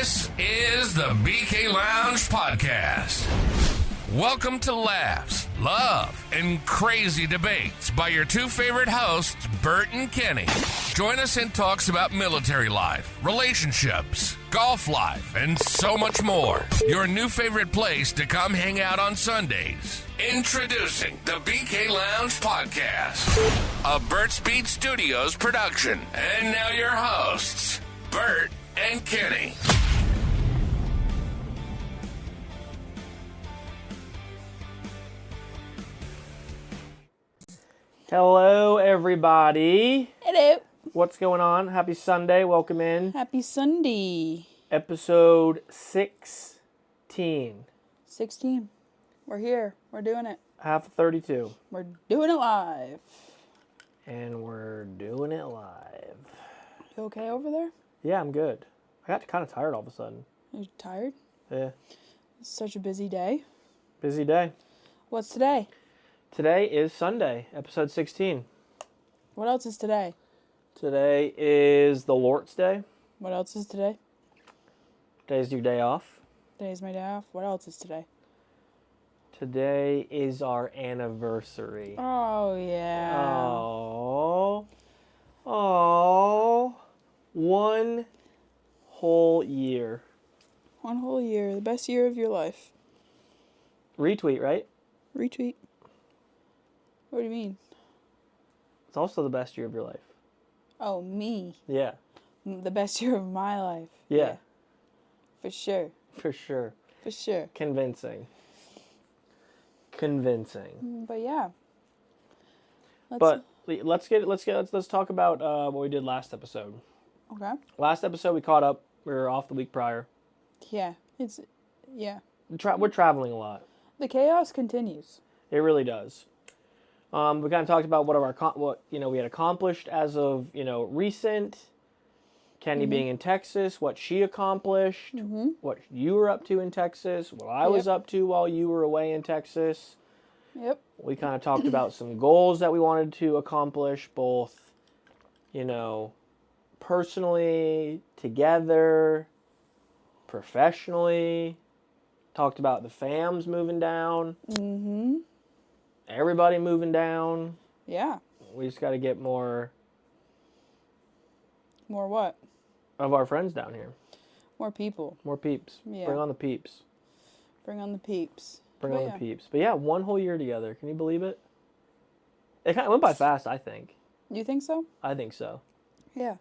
This is the B&K Lounge Podcast. Welcome to laughs, love, and crazy debates by your two favorite hosts, Burt and Kenny. Join us in talks about military life, relationships, golf life, and so much more. Your new favorite place to come hang out on Sundays. Introducing the B&K Lounge Podcast, a Burt's Beat Studios production. And now your hosts, Burt and Kenny. Hello, everybody. Hello. What's going on? Happy Sunday. Welcome in. Happy Sunday. Episode 16. 16. We're here. We're doing it. Half of 32. We're doing it live. And we're doing it live. You okay over there? Yeah, I'm good. I got kind of tired all of a sudden. You tired? Yeah. It's such a busy day. Busy day. What's today? Today is Sunday, episode 16. What else is today? Today is the Lord's Day. What else is today? Today's your day off. Today's my day off. What else is today? Today is our anniversary. Oh, yeah. Oh. 1 whole year. 1 whole year. The best year of your life. Retweet, right? Retweet. What do you mean? It's also the best year of your life. Oh, me. Yeah. The best year of my life. Yeah. For sure. For sure. For sure. Convincing. But yeah. Let's talk about what we did last episode. Okay. Last episode we caught up. We were off the week prior. Yeah. We're traveling a lot. The chaos continues. It really does. We kind of talked about what we had accomplished as of recent. Kenny being in Texas, what she accomplished, what you were up to in Texas, what I was up to while you were away in Texas. Yep. We kind of talked about some goals that we wanted to accomplish, both, personally, together, professionally. Talked about the fams moving down. Mm-hmm. Everybody moving down. Yeah. We just got to get more. More what? Of our friends down here. More people. More peeps. Yeah. Bring on the peeps. Bring on the peeps. Bring on the peeps. But yeah, 1 whole year together. Can you believe it? It kind of went by fast, I think. You think so? I think so. Yeah.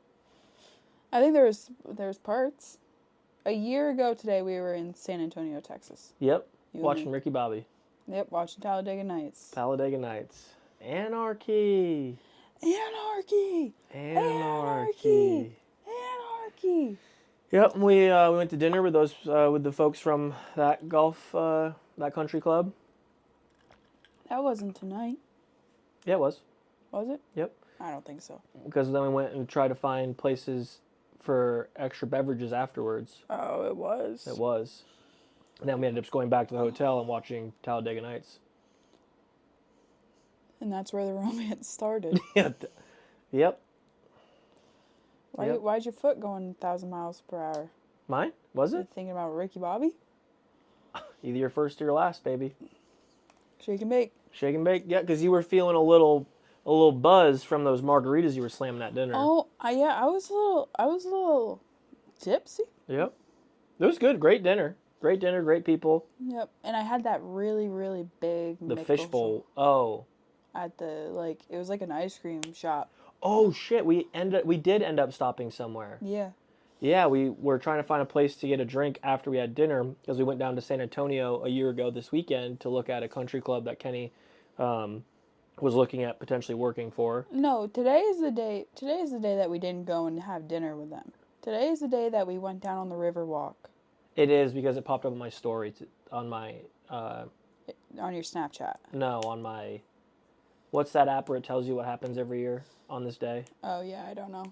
I think there's parts. A year ago today, we were in San Antonio, Texas. Yep. Watching Ricky Bobby. Yep, watching Talladega Nights. Talladega Nights. Anarchy. Anarchy. Anarchy. Anarchy. Yep, we went to dinner with with the folks from that that country club. That wasn't tonight. Yeah, it was. Was it? Yep. I don't think so. Because then we went and tried to find places for extra beverages afterwards. Oh, it was. It was. And then we ended up going back to the hotel and watching Talladega Nights. And that's where the romance started. Yep. Why's your foot going 1,000 miles per hour? Mine? Was You it? thinking about Ricky Bobby? Either your first or your last, baby. Shake and bake. Shake and bake? Yeah, because you were feeling a little buzz from those margaritas you were slamming at dinner. Oh, yeah, I was a little tipsy. Yep. It was good. Great dinner. Great dinner, great people. Yep, and I had that really, really big The fishbowl. Oh. at the it was like an ice cream shop. Oh shit, we did end up stopping somewhere. Yeah. Yeah, we were trying to find a place to get a drink after we had dinner because we went down to San Antonio a year ago this weekend to look at a country club that Kenny was looking at potentially working for. No, today is the day that we didn't go and have dinner with them. Today is the day that we went down on the river walk. It is because it popped up on my story on my On your Snapchat. no, on my what's that app where it tells you what happens every year on this day? Oh yeah, I don't know.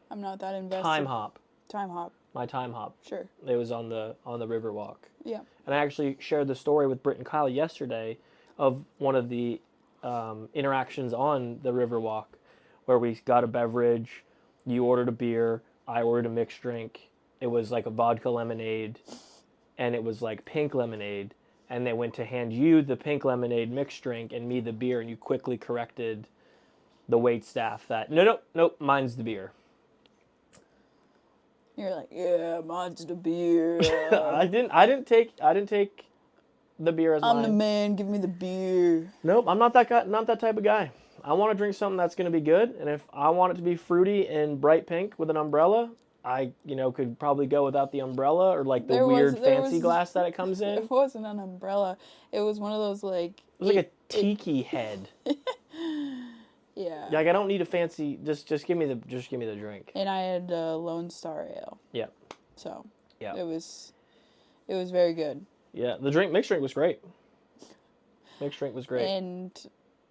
I'm not that invested. Time Hop. Time Hop. My Time Hop. Sure. It was on the river walk. Yeah. And I actually shared the story with Britt and Kyle yesterday of one of the interactions on the river walk where we got a beverage, you ordered a beer, I ordered a mixed drink, it was like a vodka lemonade, and it was like pink lemonade, and they went to hand you the pink lemonade mixed drink and me the beer, and you quickly corrected the wait staff that nope, mine's the beer. You're like, yeah, mine's the beer. I didn't take the beer as I'm mine. the man. Give me the beer. Nope, I'm not that guy. Not that type of guy. I want to drink something that's going to be good, and if I want it to be fruity and bright pink with an umbrella, I could probably go without the umbrella or like the weird fancy glass that it comes in. It wasn't an umbrella. It was one of those like. It was like a tiki head. Yeah. Like I don't need a fancy. Just give me the drink. And I had Lone Star Ale. Yeah. So. Yeah. It was very good. Yeah, the mixed drink was great. Mixed drink was great. And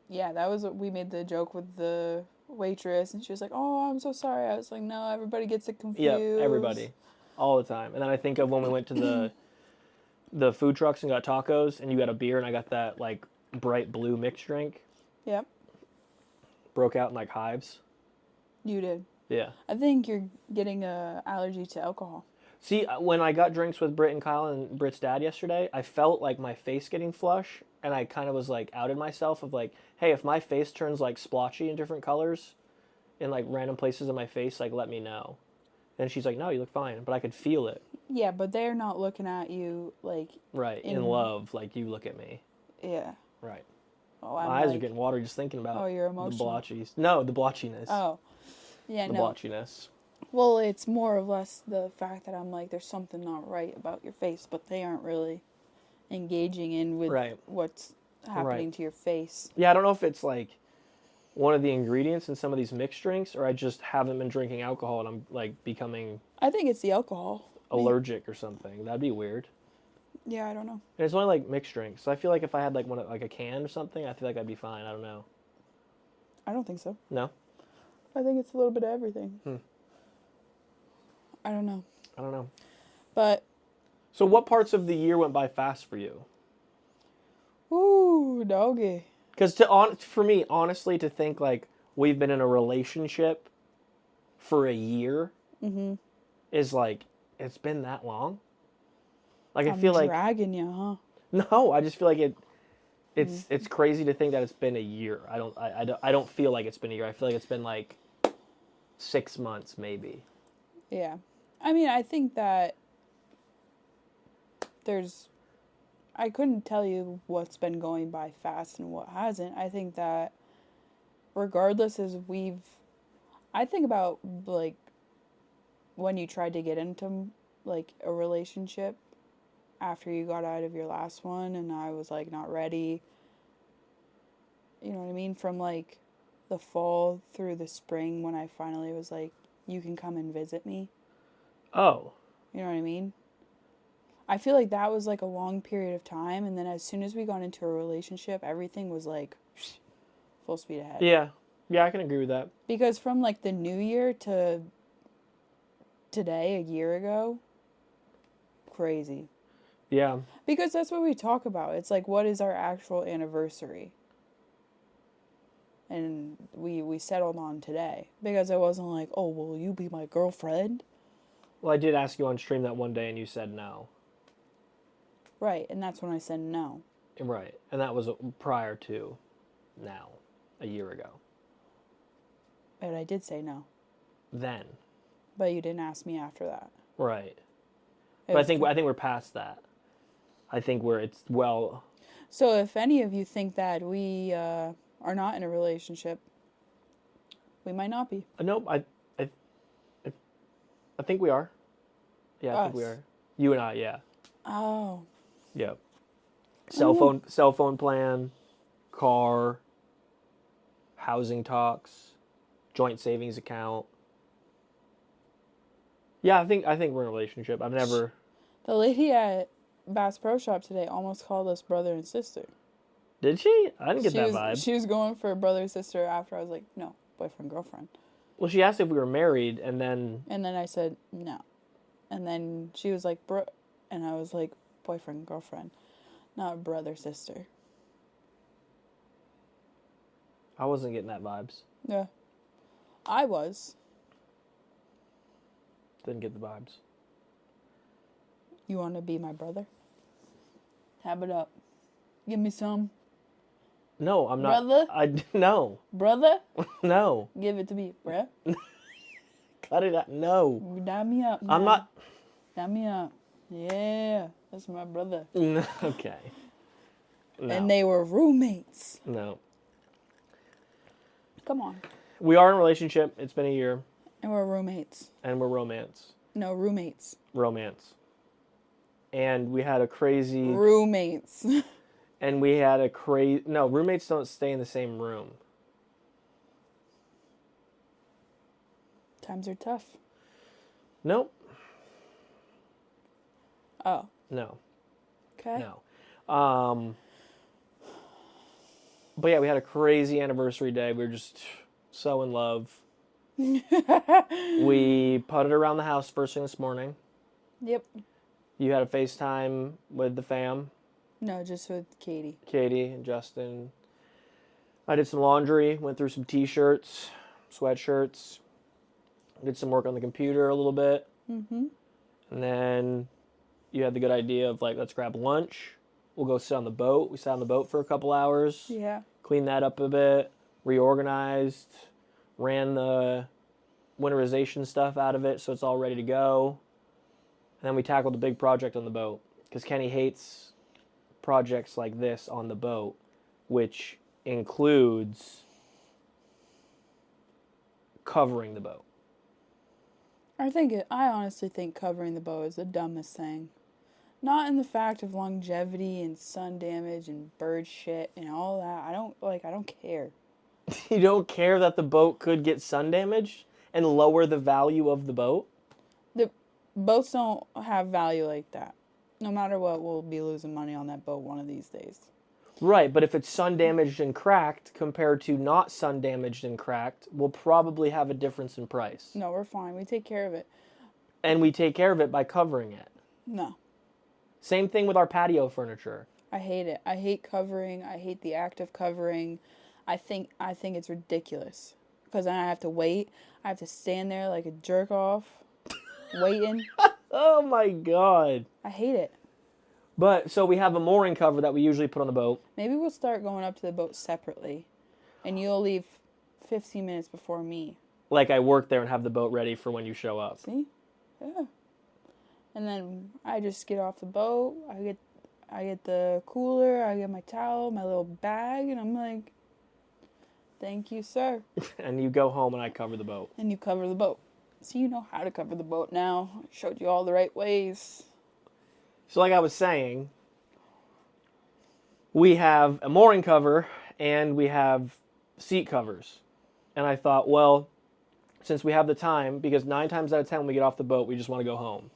yeah, that was what we made the joke with the waitress, and she was like, "Oh, I'm so sorry." I was like, "No, everybody gets it confused." Yeah, everybody, all the time. And then I think of when we went to the food trucks and got tacos, and you got a beer, and I got that like bright blue mixed drink. Yep. Broke out in like hives. You did. Yeah. I think you're getting a allergy to alcohol. See, when I got drinks with Britt and Kyle and Britt's dad yesterday, I felt like my face getting flush, and I kind of was like outed myself of like, hey, if my face turns like splotchy in different colors in like random places in my face, like let me know. And she's like, no, you look fine, but I could feel it. Yeah, but they're not looking at you like right in love like you look at me. Yeah. Right. Oh, my eyes are getting watery just thinking about. Oh, you're emotional. The blotchies. No, the blotchiness. Oh. Yeah, the no. blotchiness. Well, it's more or less the fact that I'm like, there's something not right about your face, but they aren't really engaging in with what's happening to your face. Yeah, I don't know if it's like one of the ingredients in some of these mixed drinks, or I just haven't been drinking alcohol and I'm like becoming. I think it's the alcohol. Allergic or something. That'd be weird. Yeah, I don't know. And it's only like mixed drinks, so I feel like if I had like like a can or something, I feel like I'd be fine. I don't know. I don't think so. No. I think it's a little bit of everything. I don't know. But. So what parts of the year went by fast for you? Ooh, doggy. Because for me, honestly, to think like we've been in a relationship for a year is like, it's been that long. Like I feel like dragging you, huh? No, I just feel like it's crazy to think that it's been a year. I don't feel like it's been a year. I feel like it's been like 6 months maybe. Yeah. I mean, I think that I couldn't tell you what's been going by fast and what hasn't. I think that regardless I think about like when you tried to get into like a relationship after you got out of your last one, and I was like not ready. You know what I mean? From like the fall through the spring when I finally was like, you can come and visit me. Oh. You know what I mean? I feel like that was like a long period of time, and then as soon as we got into a relationship, everything was like full speed ahead. Yeah. Yeah, I can agree with that. Because from like the new year to today, a year ago, crazy. Yeah. Because that's what we talk about. It's like, what is our actual anniversary? And we settled on today. Because it wasn't like, oh, will you be my girlfriend? Well, I did ask you on stream that one day, and you said no. Right, and that's when I said no. Right, and that was prior to now, a year ago. But I did say no. Then. But you didn't ask me after that. Right. But I think we're past that. I think So if any of you think that we are not in a relationship, we might not be. Nope. I think we are. Yeah, I think we are. You and I, yeah. Oh. Yep. Cell phone plan, car, housing talks, joint savings account. Yeah, I think we're in a relationship. I've never. The lady at Bass Pro Shop today almost called us brother and sister. Did she? I didn't get that vibe. She was going for brother and sister after I was like, no, boyfriend, girlfriend. Well, she asked if we were married, and then. And then I said no, and then she was like, bro, and I was like, boyfriend, girlfriend, not brother, sister. I wasn't getting that vibes. Yeah, I was. Didn't get the vibes. You want to be my brother? Tab it up. Give me some. No, I'm not. Brother? No. Brother? No. Give it to me, bruh. Cut it out. No. You dab me up, man. I'm not. Dab me up. Yeah, that's my brother. Okay. No. And they were roommates. No. Come on. We are in a relationship. It's been a year. And we're roommates. And we're romance. No, roommates. Romance. And we had a crazy... Roommates. And we had a crazy... No, roommates don't stay in the same room. Times are tough. Nope. Oh. No. Okay. No. But yeah, we had a crazy anniversary day. We were just so in love. We putted around the house first thing this morning. Yep. You had a FaceTime with the fam. No, just with Katie. Katie and Justin. I did some laundry, went through some t-shirts, sweatshirts, did some work on the computer a little bit. Mm-hmm. And then you had the good idea of like, let's grab lunch. We'll go sit on the boat. We sat on the boat for a couple hours. Yeah. Cleaned that up a bit, reorganized, ran the winterization stuff out of it so it's all ready to go. And then we tackled the big project on the boat because Kenny hates projects like this on the boat, which includes covering the boat. I honestly think covering the boat is the dumbest thing. Not in the fact of longevity and sun damage and bird shit and all that. I don't care. You don't care that the boat could get sun damaged and lower the value of the boat? The boats don't have value like that. No matter what, we'll be losing money on that boat one of these days. Right, but if it's sun damaged and cracked compared to not sun damaged and cracked, we'll probably have a difference in price. No, we're fine. We take care of it. And we take care of it by covering it. No. Same thing with our patio furniture. I hate it. I hate covering. I hate the act of covering. I think it's ridiculous. Because then I have to wait. I have to stand there like a jerk off, waiting. Oh my God. I hate it. But, so we have a mooring cover that we usually put on the boat. Maybe we'll start going up to the boat separately. And you'll leave 15 minutes before me. Like I work there and have the boat ready for when you show up. See? Yeah. And then I just get off the boat. I get the cooler. I get my towel, my little bag. And I'm like, thank you, sir. And you go home and I cover the boat. And you cover the boat. So you know how to cover the boat now. I showed you all the right ways. So like I was saying, we have a mooring cover and we have seat covers. And I thought, well, since we have the time, because 9 times out of 10 when we get off the boat, we just want to go home.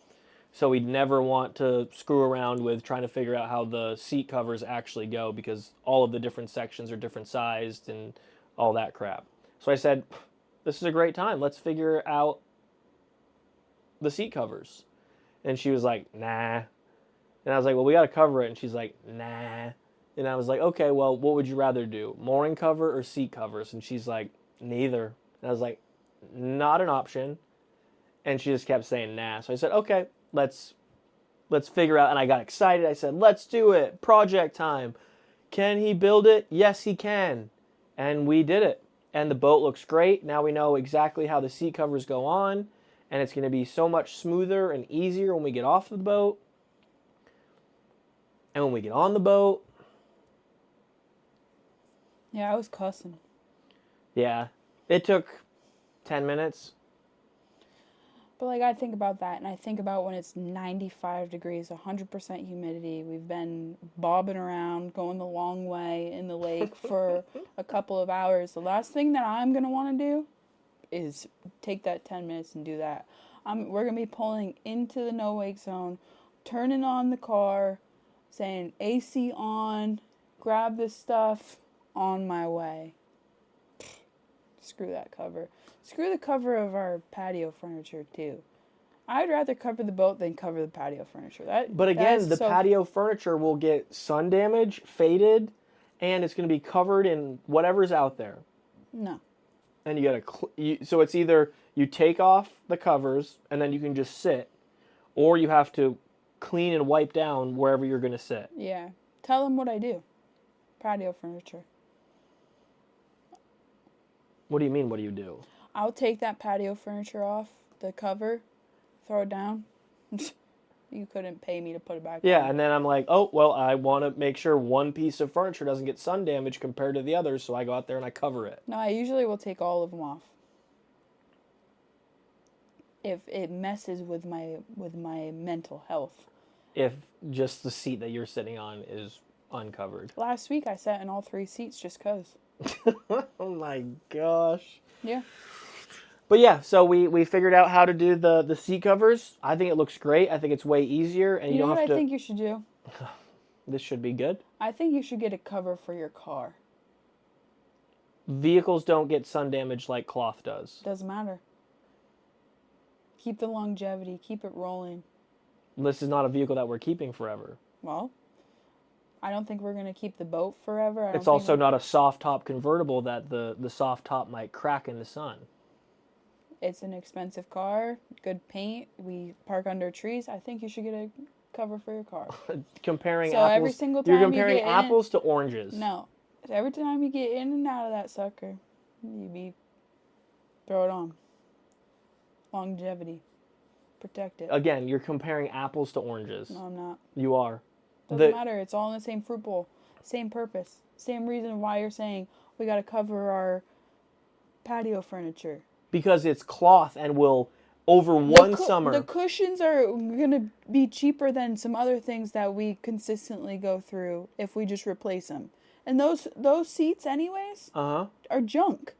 So we'd never want to screw around with trying to figure out how the seat covers actually go because all of the different sections are different sized and all that crap. So I said, this is a great time. Let's figure out the seat covers. And she was like, nah. And I was like, well, we got to cover it. And she's like, nah. And I was like, okay, well, what would you rather do? Mooring cover or seat covers? And she's like, neither. And I was like, not an option. And she just kept saying, nah. So I said, okay, let's figure out. And I got excited. I said, let's do it. Project time. Can he build it? Yes, he can. And we did it. And the boat looks great. Now we know exactly how the seat covers go on. And it's going to be so much smoother and easier when we get off the boat. And when we get on the boat. Yeah, I was cussing. Yeah. It took 10 minutes. But like I think about that and I think about when it's 95 degrees, 100% humidity. We've been bobbing around, going the long way in the lake for a couple of hours. The last thing that I'm going to want to do is take that 10 minutes and do that. We're going to be pulling into the no-wake zone, turning on the car, saying AC on, grab this stuff, on my way. Screw that cover. Screw the cover of our patio furniture, too. I'd rather cover the boat than cover the patio furniture. But again, the patio furniture will get sun damage, faded, and it's going to be covered in whatever's out there. No. And you got to... So it's either you take off the covers, and then you can just sit, or you have to clean and wipe down wherever you're going to sit. Yeah. Tell them what I do. Patio furniture. What do you mean, what do you do? I'll take that patio furniture off, the cover, throw it down. You couldn't pay me to put it back Yeah, on. and then I'm like, oh, well, I want to make sure one piece of furniture doesn't get sun damage compared to the others, so I go out there and I cover it. No, I usually will take all of them off. If it messes with my mental health. If just the seat that you're sitting on is uncovered. Last week I sat in all 3 seats just 'cause. Oh my gosh. Yeah. But yeah, so we figured out how to do the seat covers. I think it looks great. I think it's way easier, and You know don't what have to. I think you should do? This should be good. I think you should get a cover for your car. Vehicles don't get sun damage like cloth does. Doesn't matter. Keep the longevity. Keep it rolling. This is not a vehicle that we're keeping forever. Well, I don't think we're going to keep the boat forever. It's also not a soft top convertible that the soft top might crack in the sun. It's an expensive car, good paint. We park under trees. I think you should get a cover for your car. Comparing So apples. every single You're time comparing you get apples to oranges. No. Every time you get in and out of that sucker, throw it on. Longevity. Protect it. Again, you're comparing apples to oranges. No, I'm not. You are. Doesn't matter. It's all in the same fruit bowl. Same purpose. Same reason why you're saying we got to cover our patio furniture. Because it's cloth and will, over one summer. The cushions are going to be cheaper than some other things that we consistently go through if we just replace them. And those seats anyways are junk.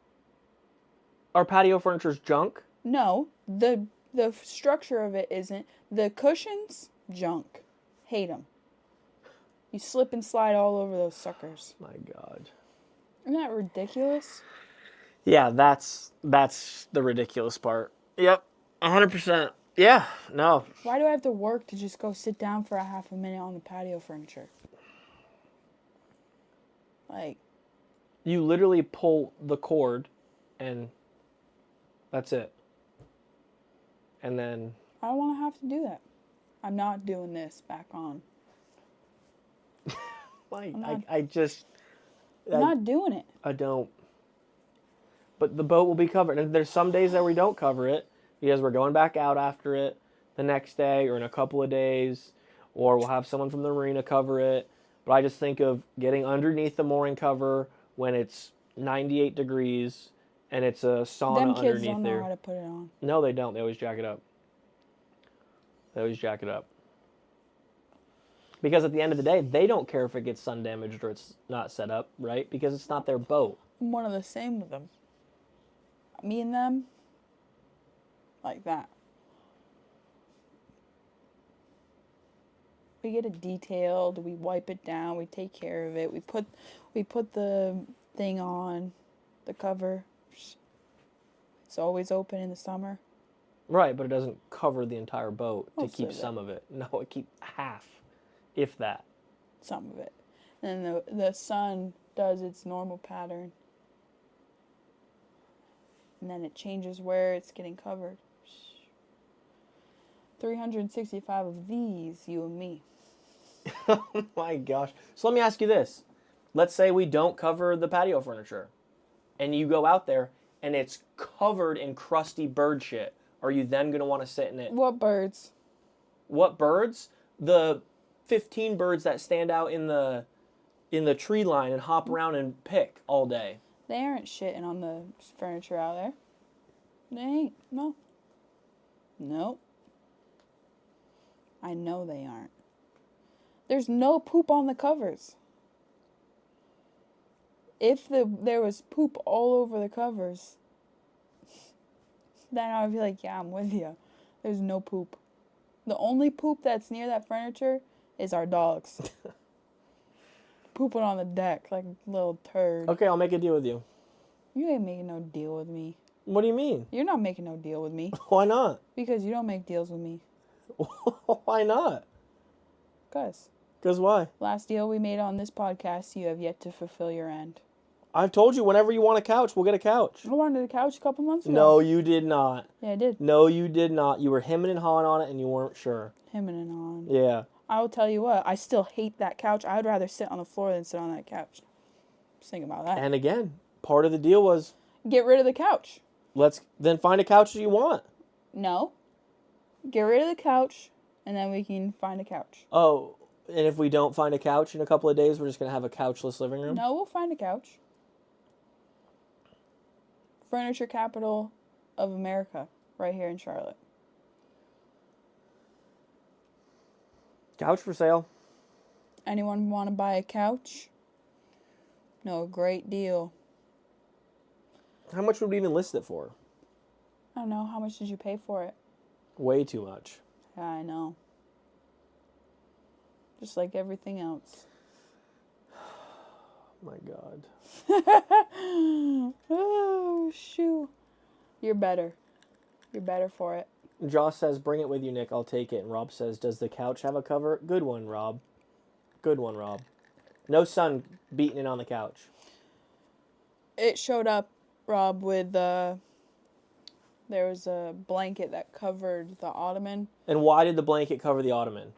Our patio furniture's junk? No, the structure of it isn't. The cushions, junk. Hate them. You slip and slide all over those suckers. My God. Isn't that ridiculous? Yeah, that's the ridiculous part. Yep, 100%. Yeah, no. Why do I have to work to just go sit down for a half a minute on the patio furniture? Like, You literally pull the cord and that's it. And then... I don't want to have to do that. I'm not doing this back on. Like, I'm not doing it. I don't. But the boat will be covered. And there's some days that we don't cover it because we're going back out after it the next day or in a couple of days. Or we'll have someone from the marina cover it. But I just think of getting underneath the mooring cover when it's 98 degrees and it's a sauna Them underneath kids don't there. know how to put it on. No, they don't. They always jack it up. Because at the end of the day, they don't care if it gets sun damaged or it's not set up, right? Because it's not their boat. I'm one of the same with them. Me and them, like that. We get it detailed. We wipe it down. We take care of it. We put the thing on, the cover. It's always open in the summer. Right, but it doesn't cover the entire boat to Most keep of it. some of it. No, it keeps half, if that. Some of it. And the sun does its normal pattern. And then it changes where it's getting covered. 365 of these, you and me. Oh my gosh. So let me ask you this. Let's say we don't cover the patio furniture. And you go out there and it's covered in crusty bird shit. Are you then going to want to sit in it? What birds? What birds? The 15 birds that stand out in the tree line and hop around and pick all day. They aren't shitting on the furniture out there. They ain't. No. Nope. I know they aren't. There's no poop on the covers. If there was poop all over the covers, then I would be like, yeah, I'm with you. There's no poop. The only poop that's near that furniture is our dogs. Pooping on the deck like a little turd. Okay, I'll make a deal with you. You ain't making no deal with me. What do you mean? You're not making no deal with me. Why not? Because you don't make deals with me. Why not? Because Why? last deal we made on this podcast, you have yet to fulfill your end. I've told you, whenever you want a couch, we'll get a couch. I wanted a couch a couple months ago. No, you did not. Yeah, I did. No, you did not. You were hemming and hawing on it, and you weren't sure. Hemming and hawing. Yeah. I will tell you what, I still hate that couch. I would rather sit on the floor than sit on that couch. Just think about that. And again, part of the deal was... Get rid of the couch. Let's then find a couch that you want. No. Get rid of the couch, and then we can find a couch. Oh, and if we don't find a couch in a couple of days, we're just going to have a couchless living room? No, we'll find a couch. Furniture capital of America, right here in Charlotte. Couch for sale. Anyone want to buy a couch? No, great deal. How much would we even list it for? I don't know. How much did you pay for it? Way too much. Yeah, I know. Just like everything else. My God. Oh, shoo. You're better. You're better for it. Josh says, bring it with you, Nick. I'll take it. And Rob says, does the couch have a cover? Good one, Rob. Good one, Rob. No sun beating it on the couch. It showed up, Rob, with there was a blanket that covered the ottoman. And why did the blanket cover the ottoman?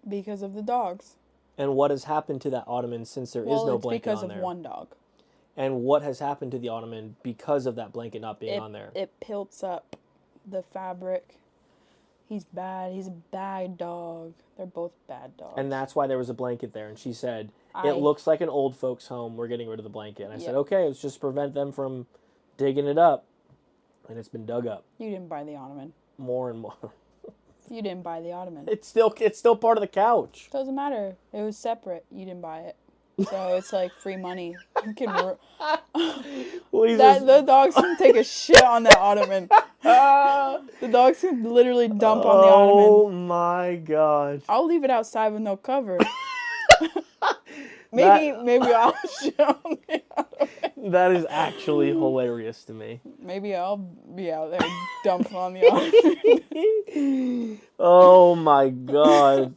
Because of the dogs. And what has happened to that ottoman since there is no blanket on there? Because of one dog. And what has happened to the ottoman because of that blanket not being on there? It pilts up the fabric. He's bad. He's a bad dog. They're both bad dogs. And that's why there was a blanket there. And she said, it looks like an old folks' home. We're getting rid of the blanket. And I said, okay, let's just prevent them from digging it up. And it's been dug up. You didn't buy the ottoman. More and more. You didn't buy the ottoman. It's still part of the couch. Doesn't matter. It was separate. You didn't buy it. So it's like free money. You can the dogs can take a shit on that ottoman. The dogs can literally dump on the ottoman. Oh my God. I'll leave it outside with no cover. maybe I'll shit on the ottoman. That is actually hilarious to me. Maybe I'll be out there dumping on the ottoman. Oh my God.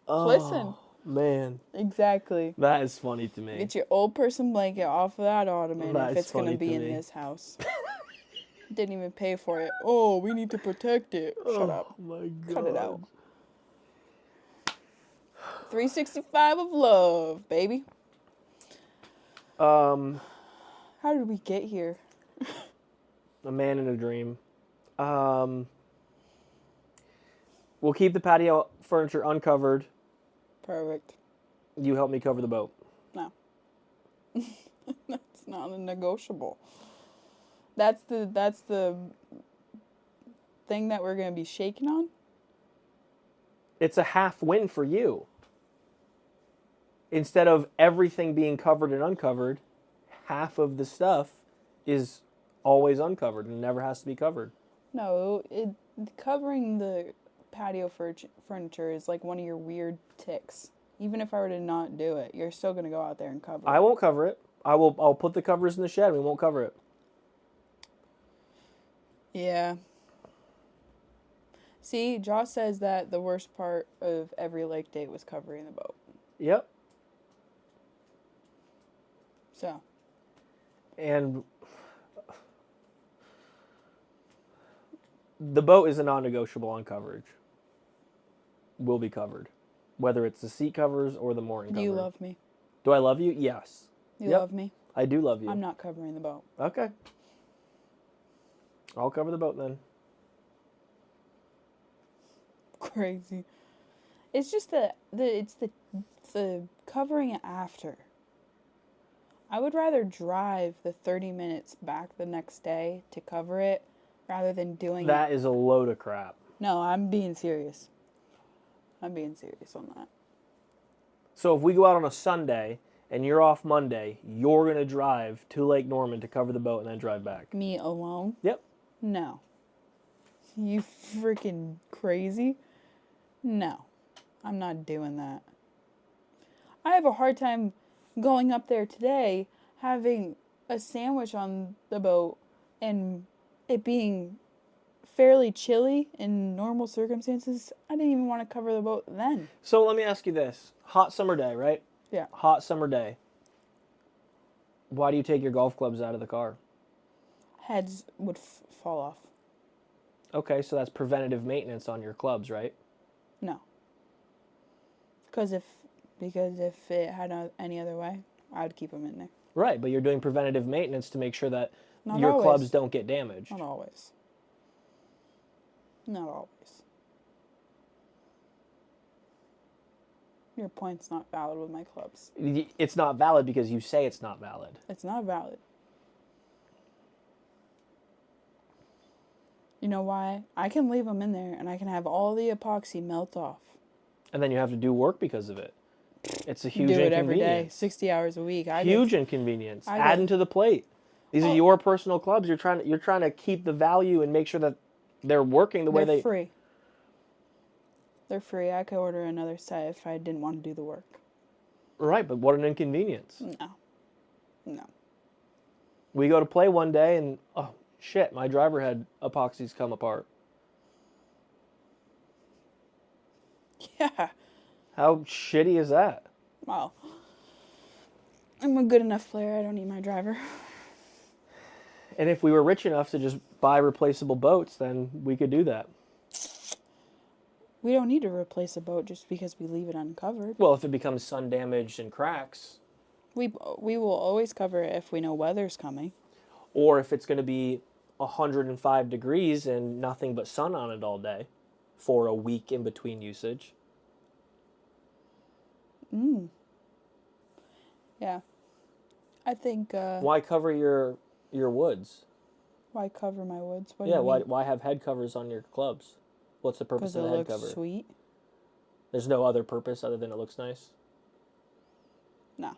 Oh, listen. Man. Exactly. That is funny to me. Get your old person blanket off of that ottoman if it's going to be in this house. Didn't even pay for it. Oh, we need to protect it. Shut up. Oh my God. Cut it out. 365 of love, baby. How did we get here? A man in a dream. We'll keep the patio furniture uncovered. Perfect. You help me cover the boat. No. That's not a negotiable. That's the thing that we're going to be shaking on? It's a half win for you. Instead of everything being covered and uncovered, half of the stuff is always uncovered and never has to be covered. No, covering the patio furniture is like one of your weird ticks. Even if I were to not do it, you're still going to go out there and cover it. I won't cover it. I'll put the covers in the shed. We won't cover it. Yeah. See, Josh says that the worst part of every lake date was covering the boat. Yep. So. And the boat is a non-negotiable on coverage. Will be covered. Whether it's the seat covers or the mooring cover. Do you love me? Do I love you? Yes. You love me? I do love you. I'm not covering the boat. Okay. I'll cover the boat then. Crazy. It's just the covering it after. I would rather drive the 30 minutes back the next day to cover it rather than doing That is a load of crap. No, I'm being serious. I'm being serious on that. So if we go out on a Sunday and you're off Monday, you're going to drive to Lake Norman to cover the boat and then drive back. Me alone? Yep. No. You freaking crazy? No. I'm not doing that. I have a hard time going up there today, having a sandwich on the boat, and it being fairly chilly in normal circumstances. I didn't even want to cover the boat then. So let me ask you this. Hot summer day, right? Yeah. Hot summer day. Why do you take your golf clubs out of the car? Heads would fall off. Okay, so that's preventative maintenance on your clubs, right? No. Because if it had any other way, I would keep them in there. Right, but you're doing preventative maintenance to make sure that Not your always. clubs don't get damaged. Not always. Not always. Your point's not valid with my clubs. It's not valid because you say it's not valid. It's not valid. You know why? I can leave them in there and I can have all the epoxy melt off. And then you have to do work because of it. It's a huge Do it inconvenience. every day, 60 hours a week. Huge inconvenience. Adding to the plate. These are your personal clubs. You're trying to keep the value and make sure that they're working the way They're they. free. They're free. I could order another set if I didn't want to do the work. Right, but what an inconvenience. No. We go to play one day and oh shit, my driver head epoxies come apart. Yeah. How shitty is that? Well, I'm a good enough player. I don't need my driver. And if we were rich enough to just buy replaceable boats, then we could do that. We don't need to replace a boat just because we leave it uncovered. Well, if it becomes sun damaged and cracks. We will always cover it if we know weather's coming. Or if it's going to be 105 degrees and nothing but sun on it all day for a week in between usage. Yeah. I think... Why cover your woods? Why cover my woods? What do Yeah, you mean? why have head covers on your clubs? What's the purpose of the head cover? Because it looks sweet. There's no other purpose other than it looks nice? No.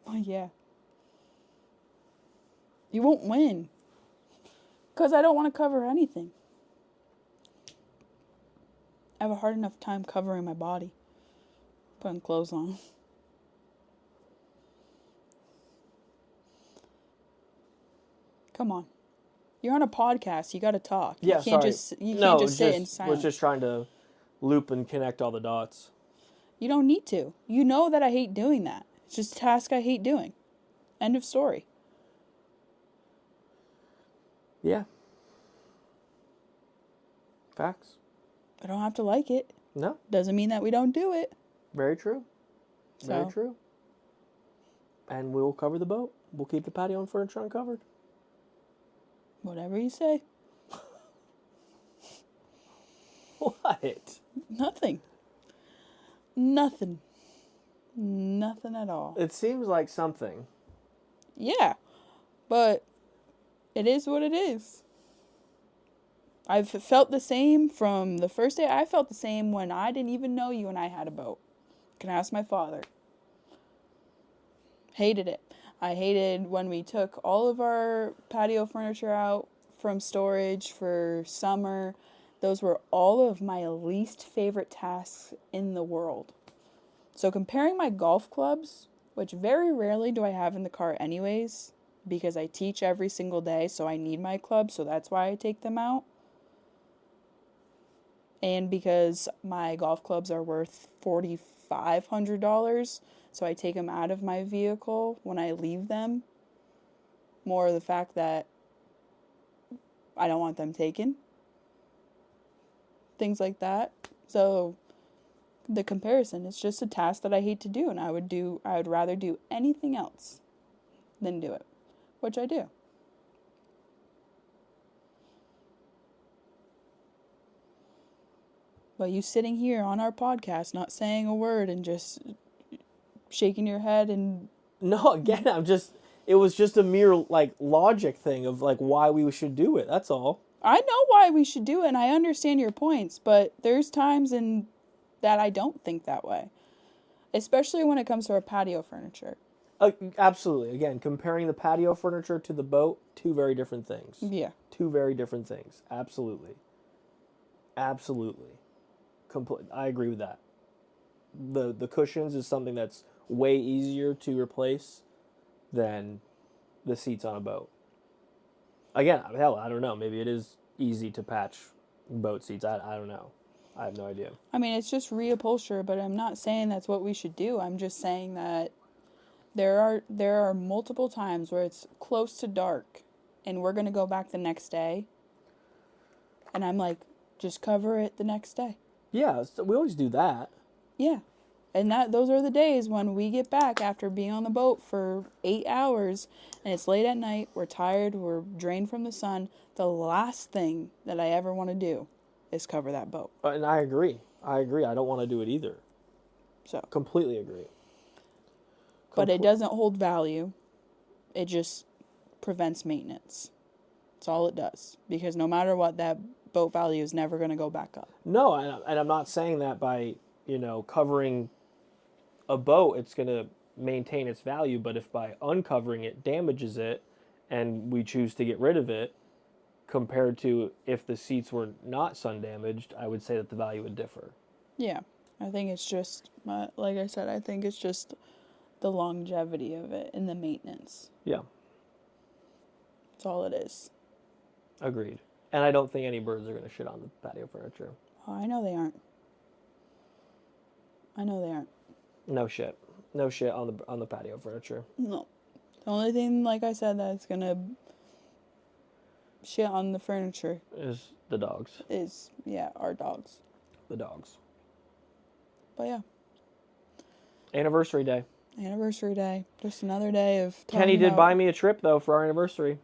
Well, yeah. You won't win. Because I don't want to cover anything. I have a hard enough time covering my body. Putting clothes on. Come on. You're on a podcast. You got to talk. Yeah, you can't sorry. You can't just sit in silence. Was just trying to loop and connect all the dots. You don't need to. You know that I hate doing that. It's just a task I hate doing. End of story. Yeah. Facts. I don't have to like it. No. Doesn't mean that we don't do it. Very true. Very So. true. And we will cover the boat. We'll keep the patio and furniture uncovered. Whatever you say. What? Nothing. Nothing. Nothing at all. It seems like something. Yeah. But it is what it is. I've felt the same from the first day. I felt the same when I didn't even know you and I had a boat. You can ask my father. Hated it. I hated when we took all of our patio furniture out from storage for summer. Those were all of my least favorite tasks in the world. So comparing my golf clubs, which very rarely do I have in the car anyways, because I teach every single day, so I need my clubs, so that's why I take them out. And because my golf clubs are worth $4,500, so I take them out of my vehicle when I leave them. More the fact that I don't want them taken. Things like that. So the comparison, it's just a task that I hate to do, and I would rather do anything else than do it, which I do. But you sitting here on our podcast, not saying a word and just shaking your head and... No, again, it was just a mere, logic thing of, why we should do it. That's all. I know why we should do it, and I understand your points, but there's times that I don't think that way. Especially when it comes to our patio furniture. Absolutely. Again, comparing the patio furniture to the boat, two very different things. Yeah. Two very different things. Absolutely. Absolutely. I agree with that. The cushions is something that's way easier to replace than the seats on a boat. Again, hell, I don't know. Maybe it is easy to patch boat seats. I don't know. I have no idea. I mean, it's just reupholster, but I'm not saying that's what we should do. I'm just saying that there are multiple times where it's close to dark, and we're going to go back the next day. And I'm like, just cover it the next day. Yeah, so we always do that. Yeah. And those are the days when we get back after being on the boat for 8 hours, and it's late at night, we're tired, we're drained from the sun. The last thing that I ever want to do is cover that boat. And I agree. I don't want to do it either. So Completely agree. But it doesn't hold value. It just prevents maintenance. That's all it does. Because no matter what, that boat value is never going to go back up. No, and I'm not saying that by, covering a boat, it's going to maintain its value. But if by uncovering it damages it and we choose to get rid of it, compared to if the seats were not sun damaged, I would say that the value would differ. Yeah. I think it's just, like I said, I think it's just the longevity of it and the maintenance. Yeah. That's all it is. Agreed. And I don't think any birds are going to shit on the patio furniture. Oh, I know they aren't. No shit. No shit on the patio furniture. No. The only thing, like I said, that's going to shit on the furniture Is the dogs. is, our dogs. The dogs. But yeah. Anniversary day. Anniversary day. Just another day of talking Kenny did about buy me a trip, though, for our anniversary.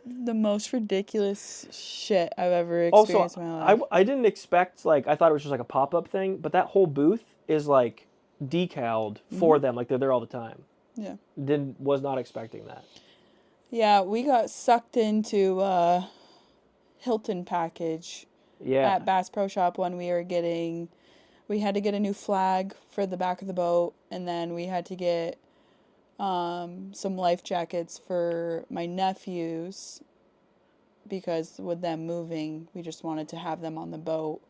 the most ridiculous shit I've ever experienced in my life. I didn't expect, I thought it was just like a pop-up thing, but that whole booth is decaled for them, they're there all the time. Yeah. Was not expecting that. Yeah, we got sucked into Hilton package at Bass Pro Shop when we had to get a new flag for the back of the boat, and then we had to get some life jackets for my nephews, because with them moving, we just wanted to have them on the boat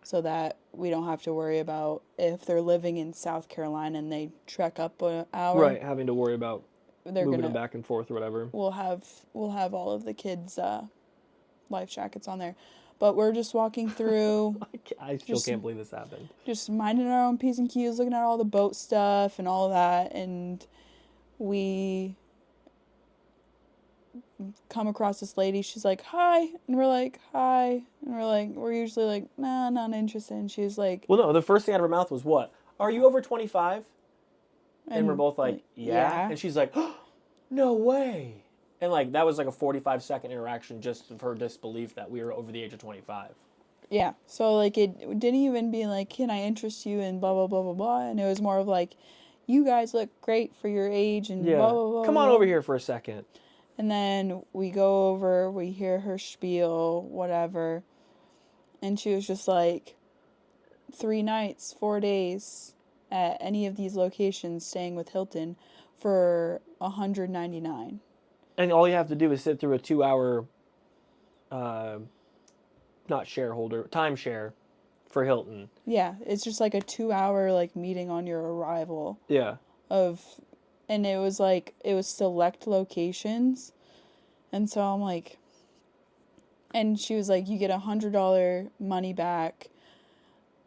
so that we don't have to worry about if they're living in South Carolina and they trek up an hour. Right, having to worry about moving them back and forth or whatever. We'll have all of the kids' life jackets on there. But we're just walking through. I still can't believe this happened. Just minding our own P's and Q's, looking at all the boat stuff and all of that. And we come across this lady. She's like, hi. And we're like, hi. And we're usually like, nah, not interested. And she's like... Well, no, the first thing out of her mouth was what? Are you over 25? And we're both like, yeah. And she's like, oh, no way. And that was a 45-second interaction just of her disbelief that we were over the age of 25. Yeah. So it didn't even be like, can I interest you in blah, blah, blah, blah, blah. And it was more of you guys look great for your age and blah, blah, blah. Come on over here for a second. And then we go over, we hear her spiel, whatever. And she was just 3 nights, 4 days at any of these locations staying with Hilton for $199. And all you have to do is sit through a 2-hour, not shareholder, timeshare for Hilton. Yeah, it's just a 2-hour meeting on your arrival. Yeah. And it was it was select locations. And so I'm and she was you get $100 money back.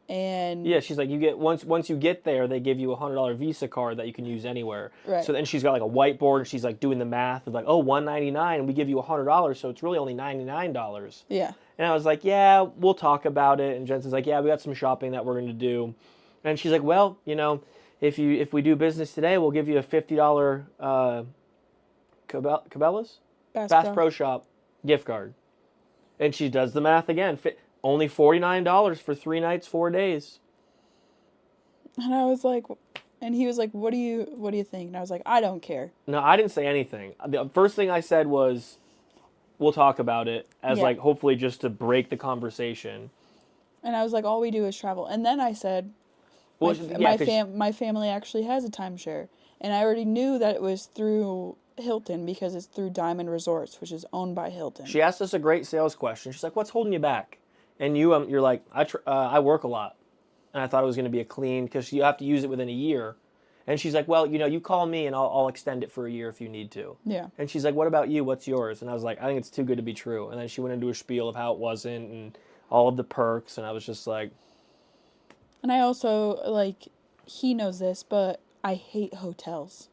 And yeah, she's you get once you get there, they give you a $100 Visa card that you can use anywhere. Right. So then she's got a whiteboard and she's doing the math of $199, and we give you $100, so it's really only $99. Yeah. And I was yeah, we'll talk about it. And Jensen's yeah, we got some shopping that we're going to do. And she's well, if we do business today, we'll give you a $50 Cabela's Bass Pro Shop gift card. And she does the math again. Only $49 for 3 nights, 4 days. And I was and he was what do you think? And I was I don't care. No, I didn't say anything. The first thing I said was, we'll talk about it, as hopefully just to break the conversation. And I was all we do is travel. And then I said, my family actually has a timeshare. And I already knew that it was through Hilton because it's through Diamond Resorts, which is owned by Hilton. She asked us a great sales question. She's what's holding you back? And you're I work a lot. And I thought it was going to be a clean, because you have to use it within a year. And she's well, you call me and I'll extend it for a year if you need to. Yeah. And she's what about you? What's yours? And I was I think it's too good to be true. And then she went into a spiel of how it wasn't and all of the perks, and I was just like... And I also, like, he knows this, but I hate hotels.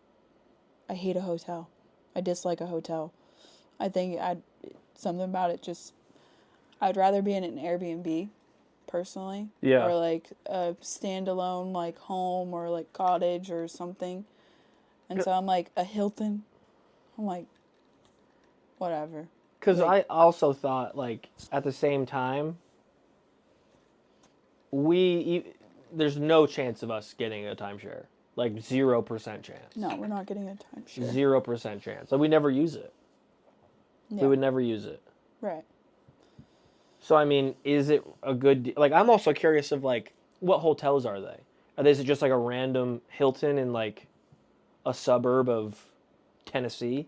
I hate a hotel. I dislike a hotel. I think something about it just... I'd rather be in an Airbnb, personally. Yeah. Or, like, a standalone, like, home or, like, cottage or something. And so I'm like, a Hilton. I'm like, whatever. Because like, I also thought, like, at the same time, there's no chance of us getting a timeshare. Like, 0% chance. No, we're not getting a timeshare. 0% chance. Like, we never use it. Yeah. We would never use it. Right. So, I mean, is it a good... Like, I'm also curious of, like, what hotels are they? Is it just, like, a random Hilton in, like, a suburb of Tennessee?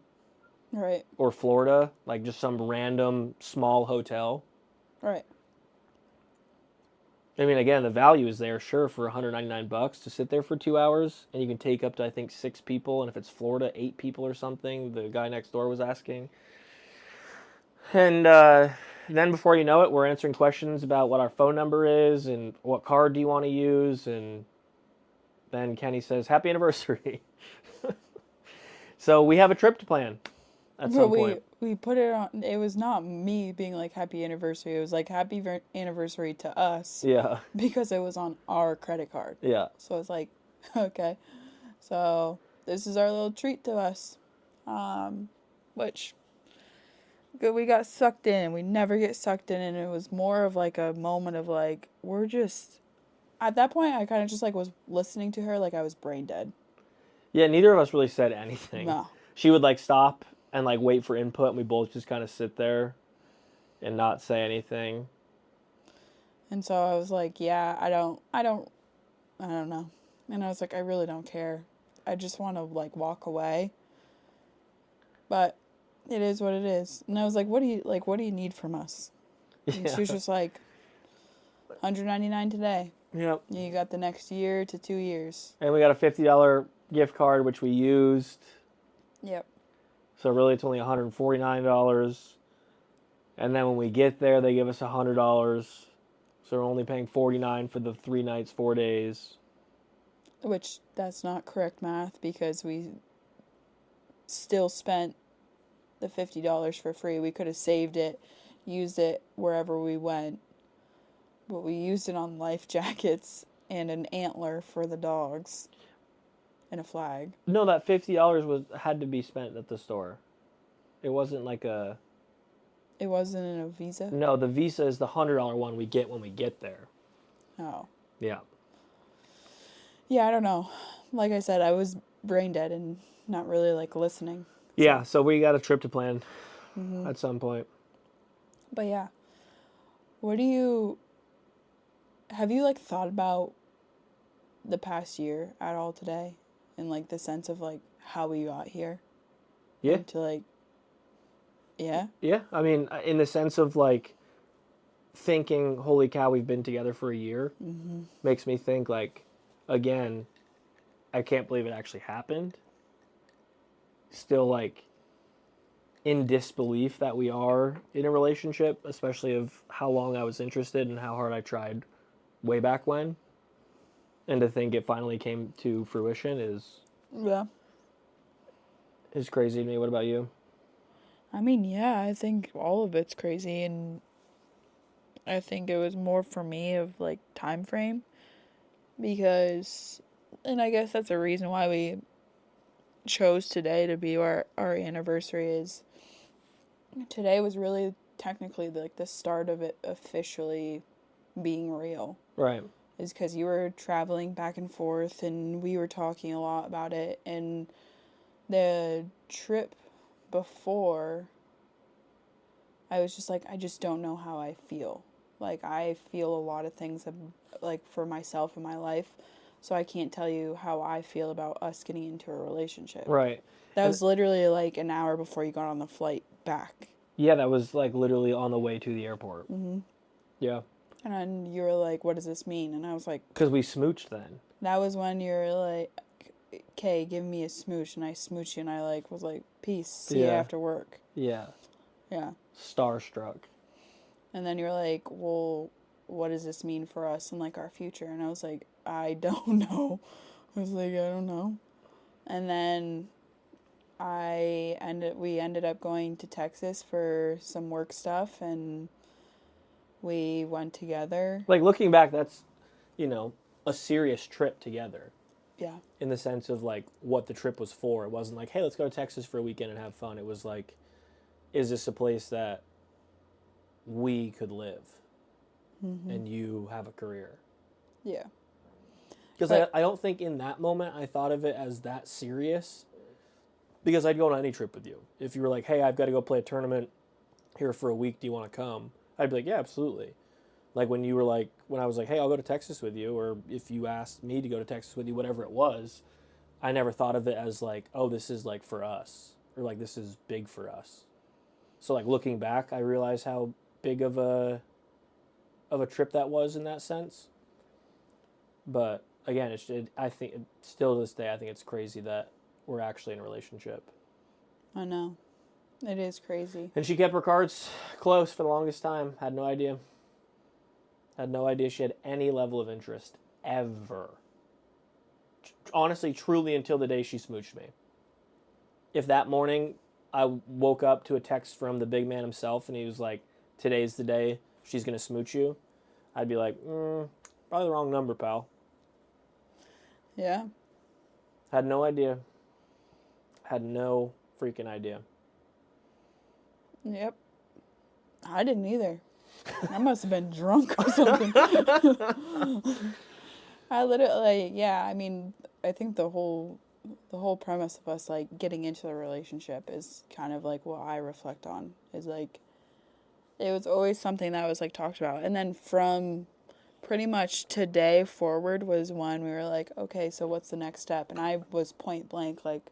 Right. Or Florida? Like, just some random small hotel? Right. I mean, again, the value is there, sure, for $199 to sit there for 2 hours, and you can take up to, I think, 6 people, and if it's Florida, 8 people or something, the guy next door was asking. And then before you know it, we're answering questions about what our phone number is, and what card do you want to use, and then Kenny says, happy anniversary. So we have a trip to plan at some point. We put it on, it was not me being like, happy anniversary. It was like, happy anniversary to us. Yeah. Because it was on our credit card. Yeah. So it's like, okay. So this is our little treat to us. Which, good, we got sucked in. We never get sucked in. And it was more of like a moment of like, we're just, at that point, I kind of just like was listening to her like I was brain dead. Yeah, neither of us really said anything. No. She would like stop and like wait for input, and we both just kind of sit there and not say anything. And so I was like, yeah, I don't know. And I was like, I really don't care. I just want to like walk away. But it is what it is. And I was like, what do you need from us? And she was just like, $199 today. Yep. You got the next year to 2 years. And we got a $50 gift card, which we used. Yep. So really it's only $149. And then when we get there, they give us $100. So we're only paying $49 for the 3 nights, 4 days. Which, that's not correct math, because we still spent the $50 for free. We could have saved it, used it wherever we went. But we used it on life jackets and an antler for the dogs. And a flag. No, that $50 had to be spent at the store. It wasn't like a... It wasn't in a Visa? No, the Visa is the $100 one we get when we get there. Oh. Yeah. Yeah, I don't know. Like I said, I was brain dead and not really like listening. Yeah, so we got a trip to plan at some point. But yeah. Have you like thought about the past year at all today? In like the sense of like how we got here? Yeah. And to like, yeah? Yeah, I mean, in the sense of like thinking, holy cow, we've been together for a year, makes me think like, again, I can't believe it actually happened. Still like in disbelief that we are in a relationship, especially of how long I was interested and how hard I tried way back when. And to think it finally came to fruition is crazy to me. What about you? I mean, yeah, I think all of it's crazy, and I think it was more for me of like time frame, because, and I guess that's a reason why we chose today to be our anniversary. Is today was really technically like the start of it officially being real. Right. Is because you were traveling back and forth, and we were talking a lot about it, and the trip before, I was just like, I just don't know how I feel. Like, I feel a lot of things, like, for myself in my life, so I can't tell you how I feel about us getting into a relationship. Right. That was literally, like, an hour before you got on the flight back. Yeah, that was, like, literally on the way to the airport. Mm-hmm. Yeah. And then you were like, what does this mean? And I was like... Because we smooched then. That was when you were like, okay, give me a smooch. And I smooched you, and I, like, was like, peace. See you after work. Yeah. Yeah. Starstruck. And then you're like, well, what does this mean for us and, like, our future? And I was like, I don't know. I was like, I don't know. And then we ended up going to Texas for some work stuff, and we went together. Like, looking back, that's, a serious trip together. Yeah. In the sense of, like, what the trip was for. It wasn't like, hey, let's go to Texas for a weekend and have fun. It was like, is this a place that we could live? And you have a career? Yeah. Because I don't think in that moment I thought of it as that serious. Because I'd go on any trip with you. If you were like, hey, I've got to go play a tournament here for a week, do you want to come? I'd be like, yeah, absolutely. Like when I was like, hey, I'll go to Texas with you, or if you asked me to go to Texas with you, whatever it was, I never thought of it as like, oh, this is like for us, or like this is big for us. So like looking back, I realize how big of a trip that was in that sense. But again, I think still to this day, I think it's crazy that we're actually in a relationship. I know. It is crazy. And she kept her cards close for the longest time. Had no idea. Had no idea she had any level of interest ever. Honestly, truly until the day she smooched me. If that morning I woke up to a text from the big man himself and he was like, today's the day she's going to smooch you, I'd be like, probably the wrong number, pal. Yeah. Had no idea. Had no freaking idea. Yep. I didn't either. I must have been drunk or something. I literally, I mean, I think the whole premise of us, like, getting into the relationship is kind of, like, what I reflect on. Is, like, it was always something that was, like, talked about. And then from pretty much today forward was when we were like, okay, so what's the next step? And I was point blank, like,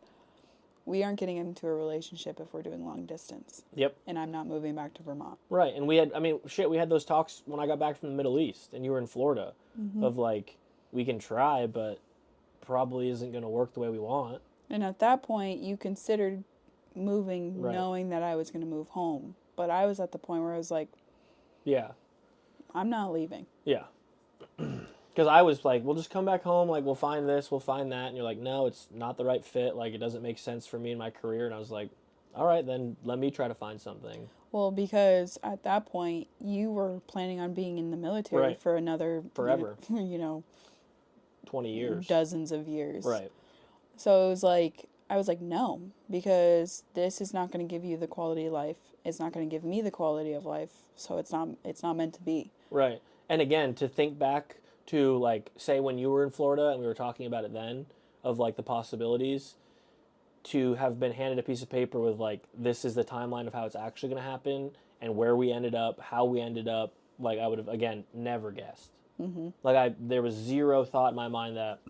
we aren't getting into a relationship if we're doing long distance. Yep. And I'm not moving back to Vermont. Right. And we had those talks when I got back from the Middle East and you were in Florida of like, we can try, but probably isn't going to work the way we want. And at that point, you considered moving knowing that I was going to move home. But I was at the point where I was like, yeah, I'm not leaving. Yeah. Because I was like, we'll just come back home, like, we'll find this, we'll find that. And you're like, no, it's not the right fit. Like, it doesn't make sense for me and my career. And I was like, all right, then let me try to find something. Well, because at that point, you were planning on being in the military for another... Forever. 20 years. Dozens of years. Right. So it was like, I was like, no, because this is not going to give you the quality of life. It's not going to give me the quality of life. So it's not meant to be. Right. And again, to think back to, like, say when you were in Florida and we were talking about it then, of, like, the possibilities, to have been handed a piece of paper with, like, this is the timeline of how it's actually going to happen and where we ended up, how we ended up, like, I would have, again, never guessed. Mm-hmm. Like, there was zero thought in my mind that,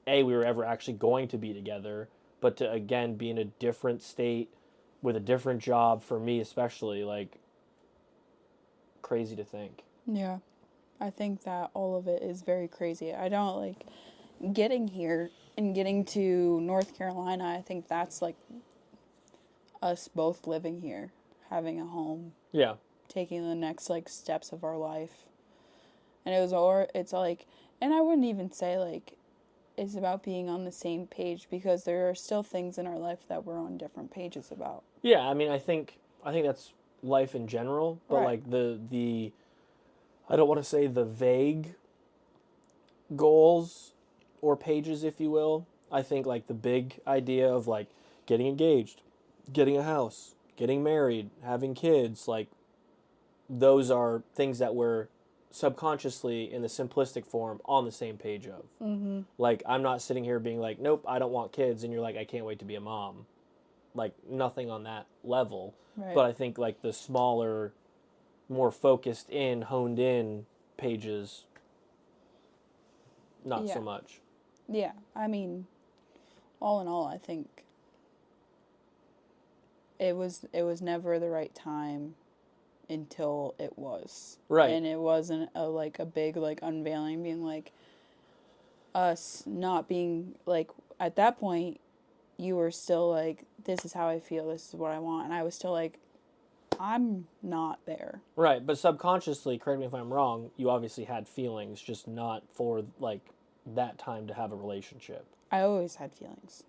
A, we were ever actually going to be together, but to, again, be in a different state with a different job, for me especially, like, crazy to think. Yeah. I think that all of it is very crazy. I don't, like, getting here and getting to North Carolina, I think that's, like, us both living here, having a home. Yeah. Taking the next, like, steps of our life. And it's like, and I wouldn't even say, like, it's about being on the same page, because there are still things in our life that we're on different pages about. Yeah, I mean, I think that's life in general, but like the I don't want to say the vague goals or pages, if you will. I think like the big idea of like getting engaged, getting a house, getting married, having kids, like those are things that we're subconsciously in the simplistic form on the same page of. Mm-hmm. Like, I'm not sitting here being like, nope, I don't want kids, and you're like, I can't wait to be a mom. Like, nothing on that level. Right. But I think like the smaller, more focused in, honed in pages, not so much. Yeah, I mean, all in all, I think it was never the right time until it was. Right. And it wasn't a big, like, unveiling, being like, us not being, like, at that point, you were still like, this is how I feel, this is what I want. And I was still like, I'm not there. Right, but subconsciously, correct me if I'm wrong, you obviously had feelings, just not for, like, that time to have a relationship. I always had feelings.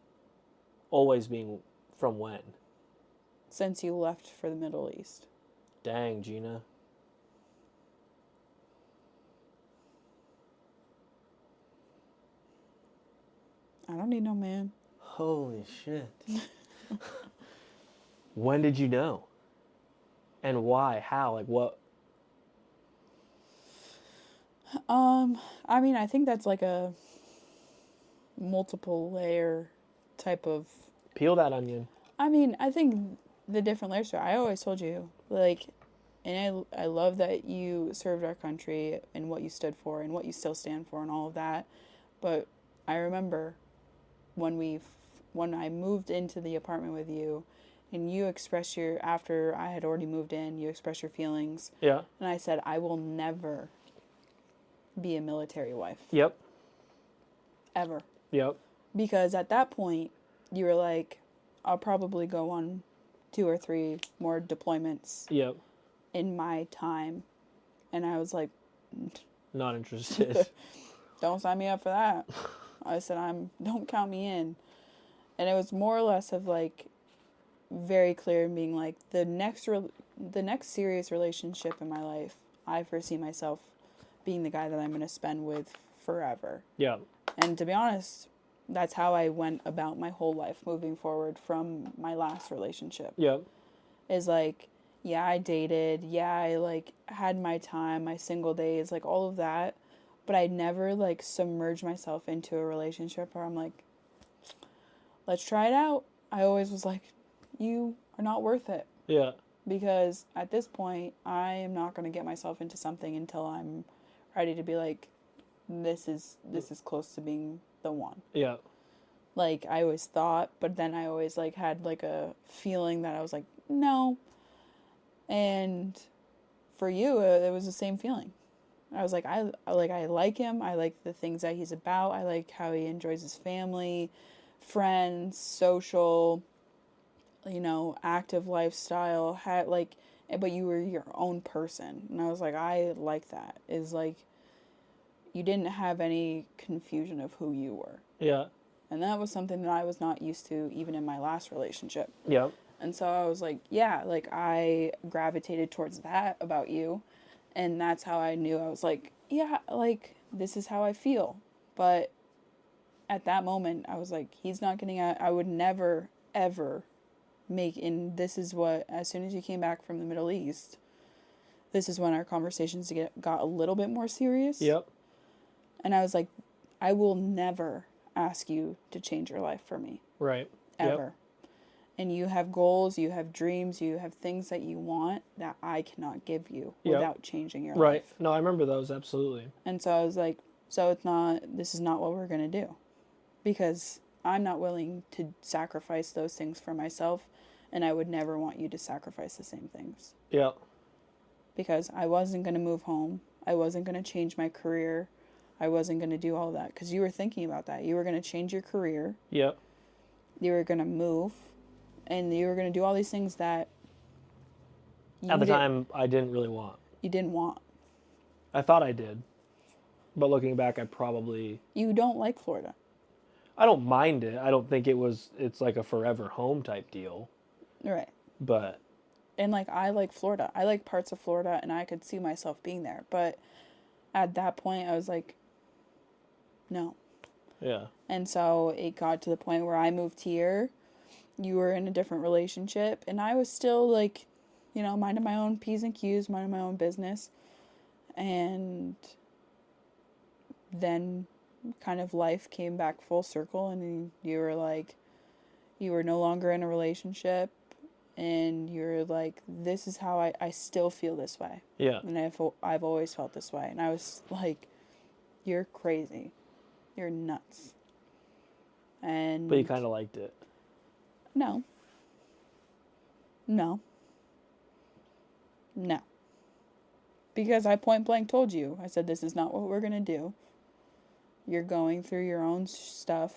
Always being from when? Since you left for the Middle East. Dang, Gina. I don't need no man. Holy shit. When did you know? And why? How? Like, what? I mean, I think that's like a multiple layer type of... Peel that onion. I mean, I think the different layers to it. I always told you, like, and I love that you served our country and what you stood for and what you still stand for and all of that. But I remember when I moved into the apartment with you, and you expressed after I had already moved in, you expressed your feelings. Yeah. And I said, I will never be a military wife. Yep. Ever. Yep. Because at that point, you were like, I'll probably go on 2 or 3 more deployments. Yep. In my time. And I was like, not interested. Don't sign me up for that. I said, don't count me in. And it was more or less of like, very clear and being like, the next serious relationship in my life, I foresee myself being the guy that I'm going to spend with forever. Yeah. And to be honest, that's how I went about my whole life moving forward from my last relationship. Yep. Is like, yeah, I dated. Yeah, I like had my time, my single days, like all of that. But I never like submerged myself into a relationship where I'm like, let's try it out. I always was like, you are not worth it. Yeah. Because at this point, I am not going to get myself into something until I'm ready to be like, this is close to being the one. Yeah. Like, I always thought, but then I always like had like a feeling that I was like, no. And for you, it was the same feeling. I was like, I like him. I like the things that he's about. I like how he enjoys his family, friends, social, active lifestyle, but you were your own person. And I was like, I like that. Is like, you didn't have any confusion of who you were. Yeah. And that was something that I was not used to even in my last relationship. Yeah. And so I was like, yeah, like I gravitated towards that about you. And that's how I knew. I was like, yeah, like this is how I feel. But at that moment, I was like, he's not getting out. I would never, ever this is what, as soon as you came back from the Middle East, this is when our conversations got a little bit more serious. Yep. And I was like, I will never ask you to change your life for me. Right. Ever. Yep. And you have goals, you have dreams, you have things that you want that I cannot give you without changing your life. Right. No, I remember those, absolutely. And so I was like, this is not what we're going to do. Because I'm not willing to sacrifice those things for myself, and I would never want you to sacrifice the same things. Yeah. Because I wasn't going to move home. I wasn't going to change my career. I wasn't going to do all that. Because you were thinking about that. You were going to change your career. Yep. You were going to move. And you were going to do all these things that... At the time, I didn't really want. You didn't want. I thought I did. But looking back, I probably... You don't like Florida. I don't mind it. I don't think it's like a forever home type deal. Right. But... And like, I like Florida. I like parts of Florida, and I could see myself being there. But at that point, I was like, no. Yeah. And so it got to the point where I moved here. You were in a different relationship, and I was still like, minding my own P's and Q's, minding my own business. And then kind of life came back full circle, and you were like, you were no longer in a relationship, and you're like, this is how I still feel this way. Yeah. And I've always felt this way. And I was like, you're crazy. You're nuts. And... But you kind of liked it. No. Because I point blank told you. I said, this is not what we're going to do. You're going through your own stuff.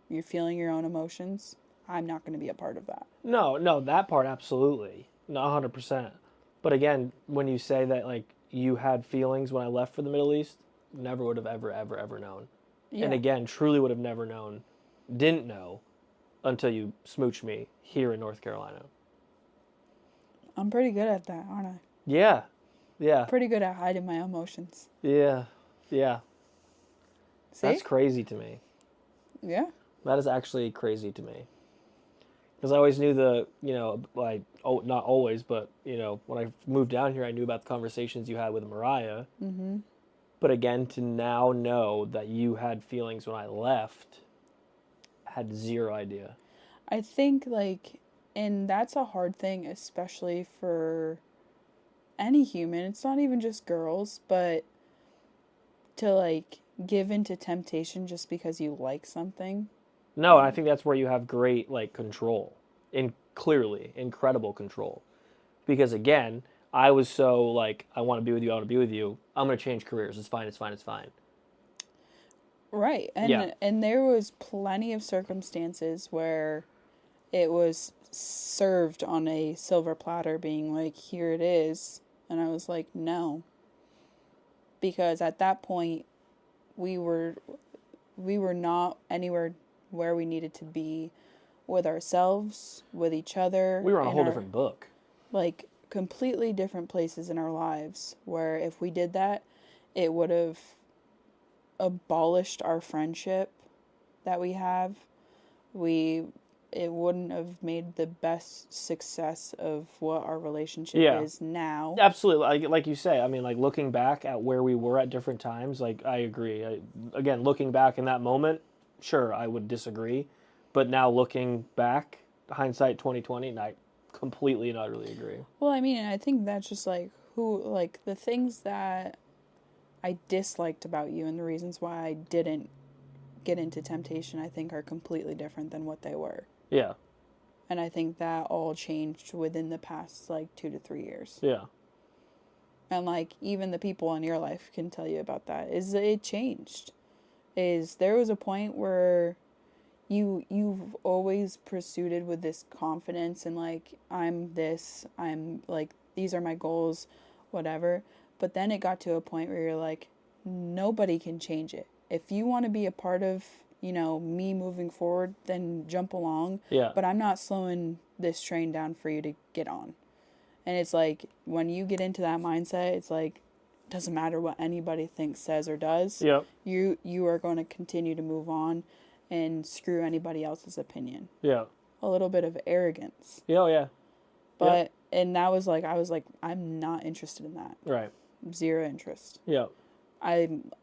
You're feeling your own emotions. I'm not going to be a part of that. No, that part, absolutely. No, 100%. But again, when you say that, like, you had feelings when I left for the Middle East, never would have ever known. Yeah. And again, truly would have never known, didn't know, until you smooched me here in North Carolina. I'm pretty good at that, aren't I? Yeah. Yeah. Pretty good at hiding my emotions. Yeah. Yeah. See? That's crazy to me. Yeah. That is actually crazy to me. Because I always knew not always, but, when I moved down here, I knew about the conversations you had with Mariah. Mm-hmm. But again, to now know that you had feelings when I left, I had zero idea. I think, and that's a hard thing, especially for any human. It's not even just girls, but to, give into temptation just because you like something. No, I think that's where you have great, control. Clearly, incredible control. Because again, I was so, I want to be with you, I want to be with you. I'm going to change careers. It's fine, it's fine, it's fine. Right. And there was plenty of circumstances where it was served on a silver platter being like, here it is. And I was like, no. Because at that point, we were not anywhere where we needed to be with ourselves, with each other. We were on a whole different book. Completely different places in our lives where if we did that, it would have abolished our friendship that we have. It wouldn't have made the best success of what our relationship is now. Absolutely. Like you say, I mean, looking back at where we were at different times, I agree. Again, looking back in that moment, sure, I would disagree. But now looking back, hindsight 2020, and I completely and utterly agree. Well, I mean, I think that's just the things that I disliked about you and the reasons why I didn't get into temptation, I think are completely different than what they were. Yeah. And I think that all changed within the past 2 to 3 years. Yeah. And even the people in your life can tell you about that. It changed. There was a point where you've always pursued with this confidence and I'm this, I'm these are my goals, whatever. But then it got to a point where you're like, nobody can change it. If you want to be a part of, me moving forward, then jump along. Yeah. But I'm not slowing this train down for you to get on. And it's when you get into that mindset, it's doesn't matter what anybody thinks, says, or does. Yep. You are going to continue to move on and screw anybody else's opinion. Yeah. A little bit of arrogance. Yeah, yeah. But, and that was I was I'm not interested in that. Right. Zero interest. Yeah.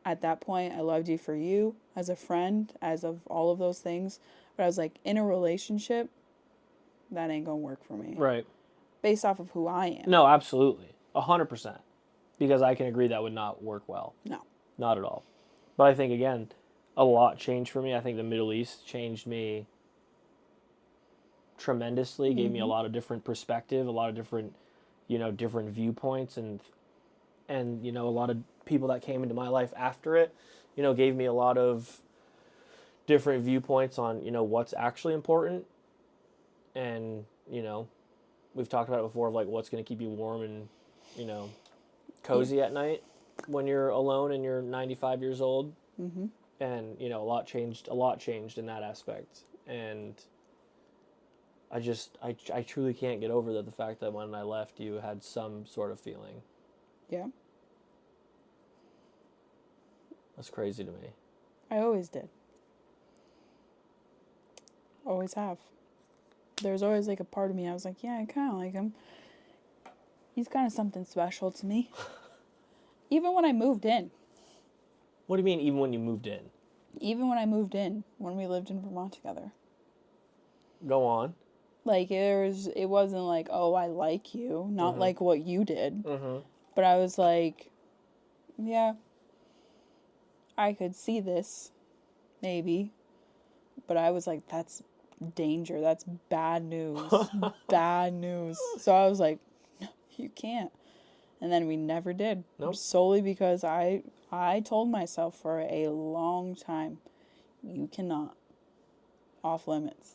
At that point, I loved you for you as a friend, as of all of those things. But I was in a relationship, that ain't going to work for me. Right. Based off of who I am. No, absolutely. 100%. Because I can agree that would not work well. No. Not at all. But I think, again, a lot changed for me. I think the Middle East changed me tremendously. Mm-hmm. Gave me a lot of different perspective, a lot of different, different viewpoints, and a lot of people that came into my life after it, gave me a lot of different viewpoints on, what's actually important. And, we've talked about it before of what's going to keep you warm and, cozy at night when you're alone and you're 95 years old. Mm-hmm. And, a lot changed in that aspect. And I truly can't get over the fact that when I left, you had some sort of feeling. Yeah. That's crazy to me. I always did. Always have. There's always a part of me, I was like, yeah, I kind of like him. He's kind of something special to me. Even when I moved in. What do you mean, even when you moved in? Even when I moved in, when we lived in Vermont together. Go on. It wasn't oh, I like you. Not Mm-hmm. what you did. Mm-hmm. But I was yeah, I could see this, maybe. But I was that's danger. That's bad news. Bad news. So I was no, you can't. And then we never did. Nope. Solely because I told myself for a long time, you cannot. Off limits.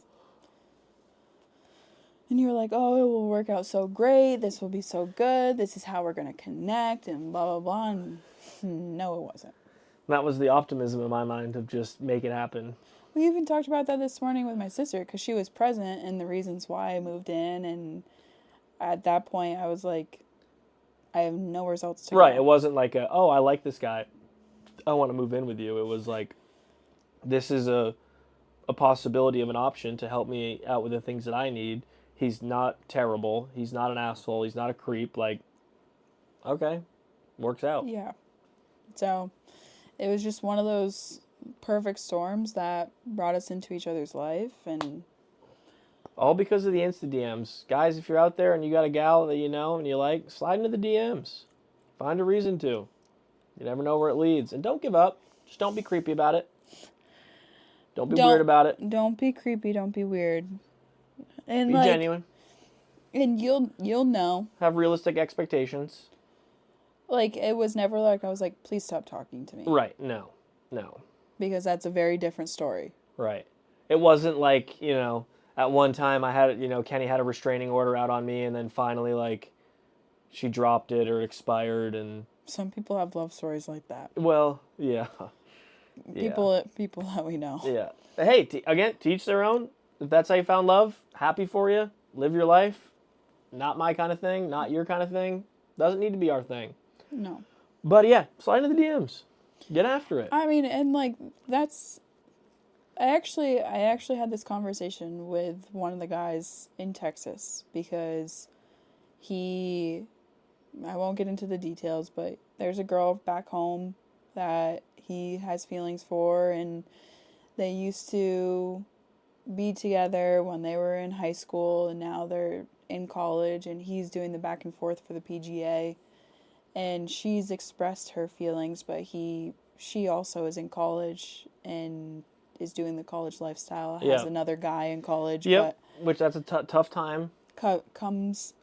And you're like, oh, it will work out so great. This will be so good. This is how we're going to connect and blah, blah, blah. And no, it wasn't. That was the optimism in my mind of just make it happen. We even talked about that this morning with my sister because she was present and the reasons why I moved in. And at that point, I was like, I have nowhere else to go. Right. It wasn't like oh, I like this guy, I want to move in with you. It was like, this is a possibility of an option to help me out with the things that I need. He's not terrible. He's not an asshole. He's not a creep. Like, okay, works out. Yeah. So it was just one of those perfect storms that brought us into each other's life. And all because of the Insta DMs. Guys, if you're out there and you got a gal that you know and you like, slide into the DMs. Find a reason to. You never know where it leads. And don't give up. Just don't be creepy about it. Don't be weird about it. Don't be creepy. Don't be weird. And be genuine. And you'll know. Have realistic expectations. Like, it was never like I was like, please stop talking to me. Right. No. Because that's a very different story. Right. It wasn't like, at one time I had, Kenny had a restraining order out on me and then finally, like, she dropped it or it expired and... Some people have love stories like that. Well, yeah. People that we know. Yeah. But hey, again, to each their own. If that's how you found love, happy for you. Live your life. Not my kind of thing. Not your kind of thing. Doesn't need to be our thing. No. But yeah, slide into the DMs. Get after it. I mean, and like, that's... I actually had this conversation with one of the guys in Texas because I won't get into the details, but there's a girl back home that he has feelings for, and they used to be together when they were in high school, and now they're in college, and he's doing the back and forth for the PGA, and she's expressed her feelings, but she also is in college and is doing the college lifestyle, has another guy in college. Yep, which that's a tough time. Comes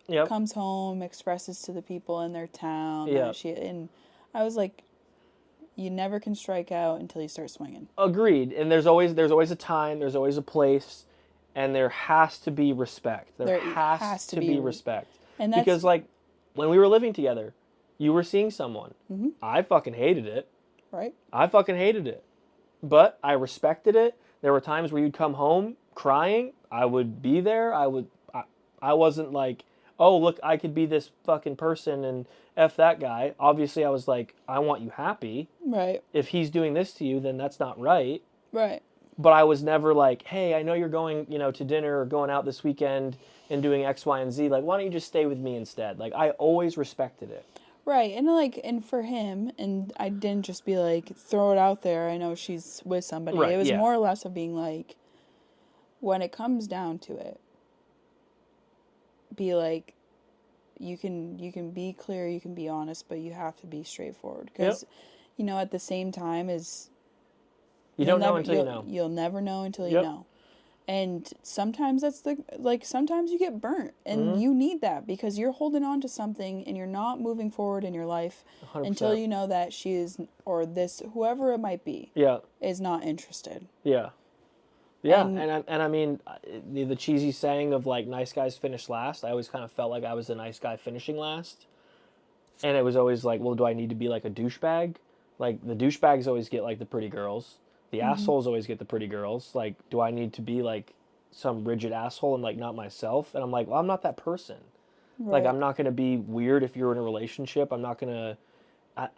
home, expresses to the people in their town. Yeah. And I was like, you never can strike out until you start swinging. Agreed. And there's always a time, there's always a place, and there has to be respect. There has to be respect. And that's, because, like, when we were living together, you were seeing someone. Mm-hmm. I fucking hated it. Right. I fucking hated it. But I respected it. There were times where you'd come home crying. I would be there. I wasn't like, oh, look, I could be this fucking person and F that guy. Obviously, I was like, I want you happy. Right. If he's doing this to you, then that's not right. Right. But I was never like, hey, I know you're going, to dinner or going out this weekend and doing X, Y, and Z. Like, why don't you just stay with me instead? Like, I always respected it. Right. And for him, and I didn't just be like, throw it out there, I know she's with somebody. Right, it was more or less of being like, when it comes down to it, be like, you can be clear, you can be honest, but you have to be straightforward. Because, at the same time is... You don't know until you know. You'll never know until you know. And sometimes sometimes you get burnt. And you need that because you're holding on to something and you're not moving forward in your life 100%. Until you know that she is, or this, whoever it might be, is not interested. Yeah. Yeah, and I mean, the cheesy saying of, like, nice guys finish last, I always kind of felt like I was the nice guy finishing last. And it was always like, well, do I need to be like a douchebag? Like, the douchebags always get, like, the pretty girls. The assholes always get the pretty girls. Like, do I need to be, like, some rigid asshole and, like, not myself? And I'm like, well, I'm not that person. Right. Like, I'm not going to be weird if you're in a relationship. I'm not going to,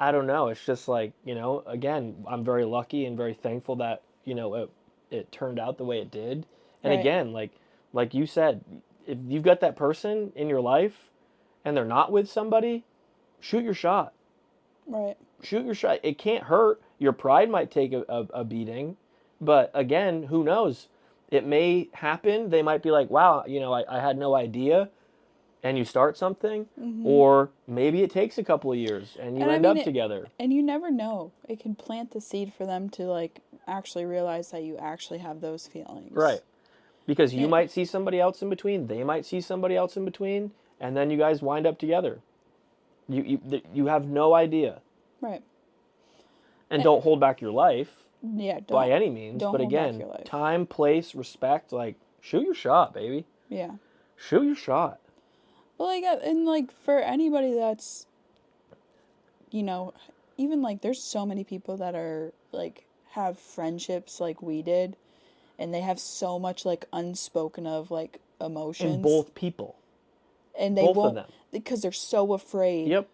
I don't know. It's just like, again, I'm very lucky and very thankful that, it turned out the way it did. And again, like you said, if you've got that person in your life and they're not with somebody, shoot your shot. Right. Shoot your shot. It can't hurt. Your pride might take a beating, but again, who knows? It may happen. They might be like, wow, I had no idea. And you start something, or maybe it takes a couple of years and you end up together. And you never know. It can plant the seed for them to, like, actually realize that you actually have those feelings. Right. Because you might see somebody else in between, they might see somebody else in between, and then you guys wind up together. You have no idea. Right. And don't hold back your life. Yeah, by any means. But again, time, place, respect, like, shoot your shot, baby. Yeah. Shoot your shot. But like, and like for anybody that's, you know, even like there's so many people that are like have friendships like we did, and they have so much like unspoken of like emotions. In both people. And they both won't, of them. because they're so afraid. Yep.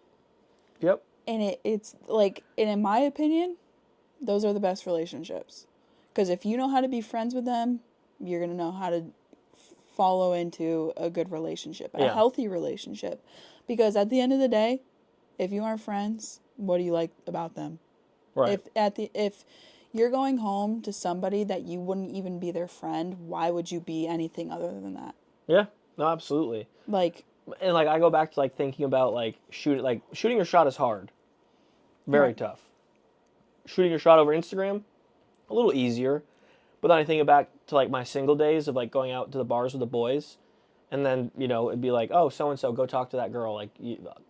And it's like, and in my opinion, those are the best relationships. Because if you know how to be friends with them, you're going to know how to follow into a good relationship, a healthy relationship. Because at the end of the day, if you aren't friends, what do you like about them? Right. If you're going home to somebody that you wouldn't even be their friend, why would you be anything other than that? Yeah. No, absolutely. Like, and like I go back to like thinking about like shooting your shot is hard. Very tough. Shooting your shot over Instagram, a little easier. But then I think back to like my single days of like going out to the bars with the boys, and then, you know, it'd be like, oh, so and so, go talk to that girl, like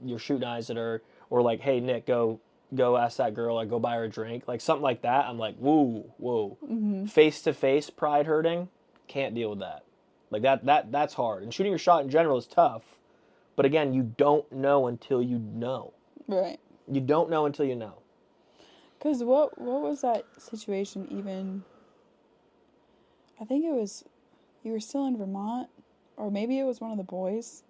you're shooting eyes at her, or like, hey Nick, go ask that girl, like go buy her a drink, like something like that. I'm like, whoa, face to face, pride hurting, can't deal with that. Like that's hard. And shooting your shot in general is tough, but again, you don't know until you know. right. You don't know until you know. Because what was that situation even? I think it was, you were still in Vermont, or maybe it was one of the boys,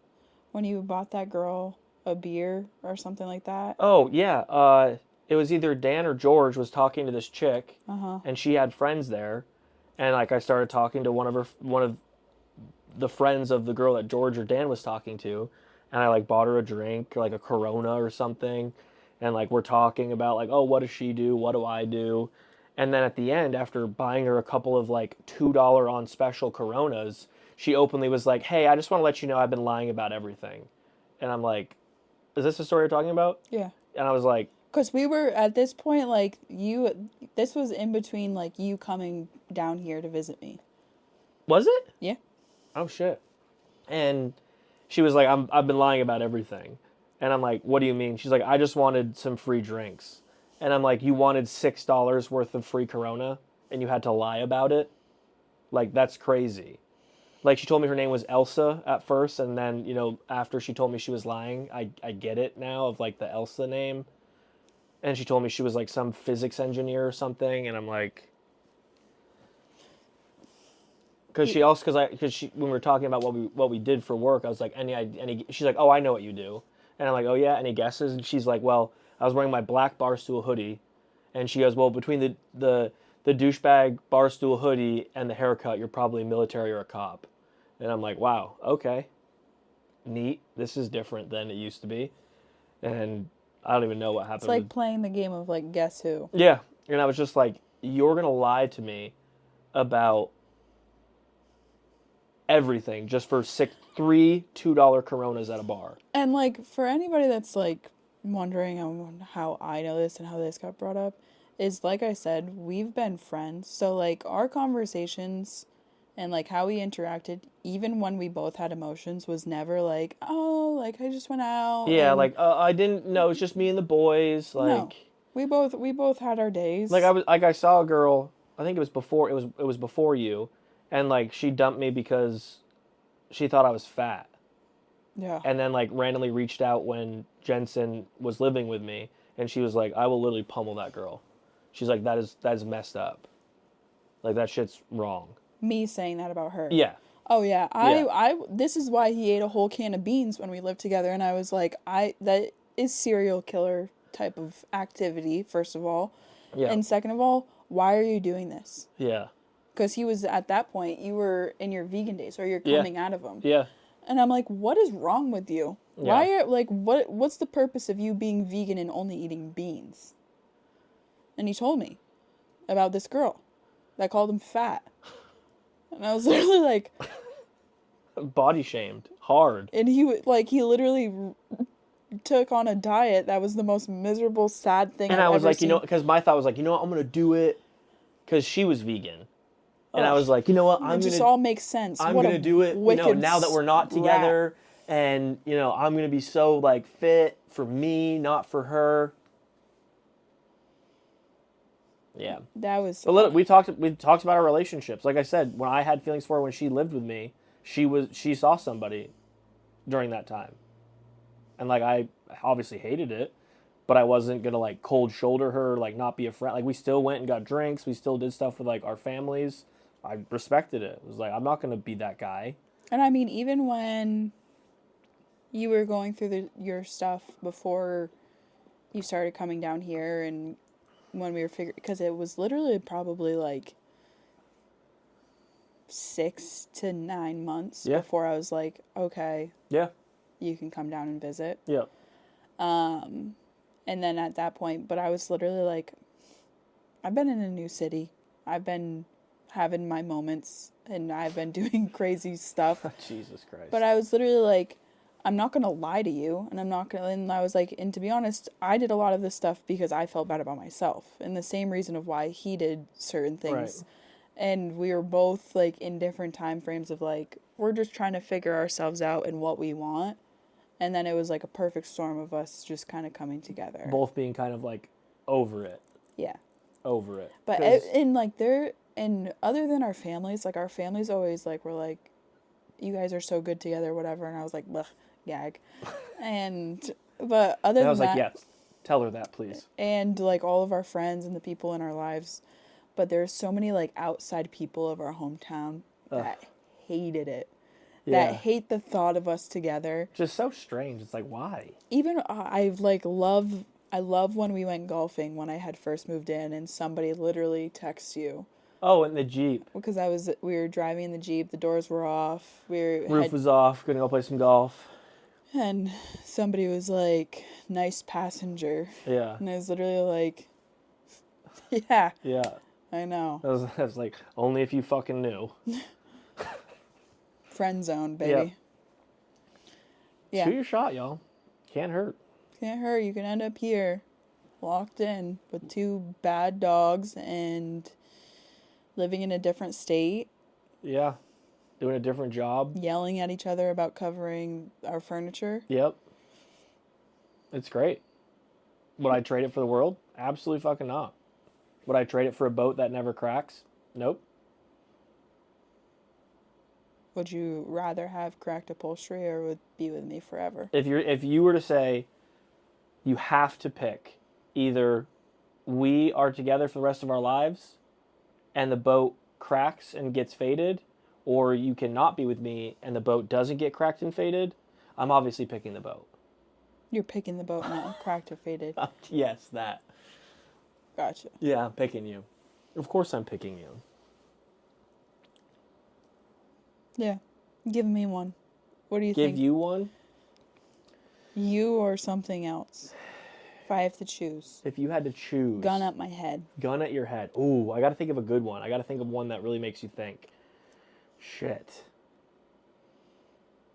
when you bought that girl a beer or something like that. Oh, yeah. It was either Dan or George was talking to this chick, and she had friends there, and like I started talking to one of the friends of the girl that George or Dan was talking to, and I like bought her a drink, like a Corona or something, and like we're talking about like, oh, what does she do? What do I do? And then at the end, after buying her a couple of like $2 on special Coronas, she openly was like, hey, I just want to let you know I've been lying about everything. And I'm like, is this the story you're talking about? Yeah. And I was like, because we were at this point, like, this was in between like you coming down here to visit me. Was it? Yeah. Oh shit. And she was like, I've been lying about everything. And I'm like, what do you mean? She's like, I just wanted some free drinks. And I'm like, you wanted $6 worth of free Corona and you had to lie about it? Like, that's crazy. Like, she told me her name was Elsa at first, and then, you know, after she told me she was lying, I get it now of like the Elsa name. And she told me she was like some physics engineer or something, and I'm like, when we were talking about what we did for work, I was like, any, she's like, oh, I know what you do. And I'm like, oh yeah, any guesses? And she's like, well, I was wearing my black Barstool hoodie. And she goes, well, between the douchebag Barstool hoodie and the haircut, you're probably military or a cop. And I'm like, wow, okay. Neat. This is different than it used to be. And I don't even know what happened. It's like playing the game of like, guess who? Yeah. And I was just like, you're going to lie to me about everything just for $3 $2 Coronas at a bar. And like, for anybody that's like wondering on how I know this and how this got brought up, is like I said, we've been friends. So like our conversations and like how we interacted, even when we both had emotions, was never like, oh, like I just went out. Yeah, and... like I didn't know, it's just me and the boys. Like no. We both had our days. Like I saw a girl, I think it was before you, and like she dumped me because she thought I was fat. Yeah. And then like randomly reached out when Jensen was living with me, and she was like, I will literally pummel that girl. She's like, that is messed up. Like that shit's wrong. Me saying that about her. Yeah. Oh yeah. I this is why he ate a whole can of beans when we lived together, and I was like, that is serial killer type of activity, first of all. Yeah. And second of all, why are you doing this? Yeah. Because he was, at that point, you were in your vegan days, or you're coming out of them. Yeah. And I'm like, what is wrong with you? Yeah. Why are, like, what's the purpose of you being vegan and only eating beans? And he told me about this girl that called him fat. And I was literally like... Body shamed. Hard. And he literally took on a diet that was the most miserable, sad thing I've ever seen. And I was like, you know, because my thought was like, you know what, I'm going to do it because she was vegan. And I was like, you know what, it just all makes sense. I'm going to do it, you know, now that we're not together. And, you know, I'm going to be so, like, fit for me, not for her. Yeah. That was... But we talked about our relationships. Like I said, when I had feelings for her when she lived with me, she saw somebody during that time. And, like, I obviously hated it, but I wasn't going to, like, cold shoulder her, like, not be a friend. Like, we still went and got drinks. We still did stuff with, like, our families. I respected it. It was like, I'm not going to be that guy. And I mean, even when you were going through your stuff before you started coming down here, and when we were figuring, because it was literally probably like 6 to 9 months before I was like, okay, you can come down and visit. Yeah. And then at that point, but I was literally like, I've been in a new city. I've been having my moments, and I've been doing crazy stuff. Jesus Christ. But I was literally like, I'm not going to lie to you, and I was like, and to be honest, I did a lot of this stuff because I felt bad about myself, and the same reason of why he did certain things. Right. And we were both, like, in different time frames of, like, we're just trying to figure ourselves out and what we want. And then it was, like, a perfect storm of us just kind of coming together. Both being kind of, like, over it. Yeah. Over it. But, and other than our families, like, our families always, like, were like, you guys are so good together, whatever. And I was like, blech, gag. But other than that. I was like, yes, tell her that, please. And, like, all of our friends and the people in our lives. But there's so many, like, outside people of our hometown that hated it. Yeah. That hate the thought of us together. Just so strange. It's like, why? Even I love when we went golfing when I had first moved in and somebody literally texts you. Oh, in the Jeep. Because we were driving in the Jeep, the doors were off, Roof was off, gonna go play some golf. And somebody was like, nice passenger. Yeah. And I was literally like, yeah. Yeah. I know. I was like, only if you fucking knew. Friend zone, baby. Yep. Yeah. Shoot your shot, y'all. Can't hurt. Can't hurt. You can end up here, locked in with 2 bad dogs and living in a different state. Yeah. Doing a different job. Yelling at each other about covering our furniture. Yep. It's great. Would I trade it for the world? Absolutely fucking not. Would I trade it for a boat that never cracks? Nope. Would you rather have cracked upholstery or would be with me forever? If you were to say you have to pick either we are together for the rest of our lives and the boat cracks and gets faded, or you cannot be with me and the boat doesn't get cracked and faded, I'm obviously picking the boat. You're picking the boat, not cracked or faded. Yes, that. Gotcha. Yeah, I'm picking you. Of course I'm picking you. Yeah. Give me one. What do you think? Give you one? You or something else. If I have to choose. If you had to choose. Gun up my head. Gun at your head. Ooh, I gotta think of a good one. I gotta think of one that really makes you think. Shit.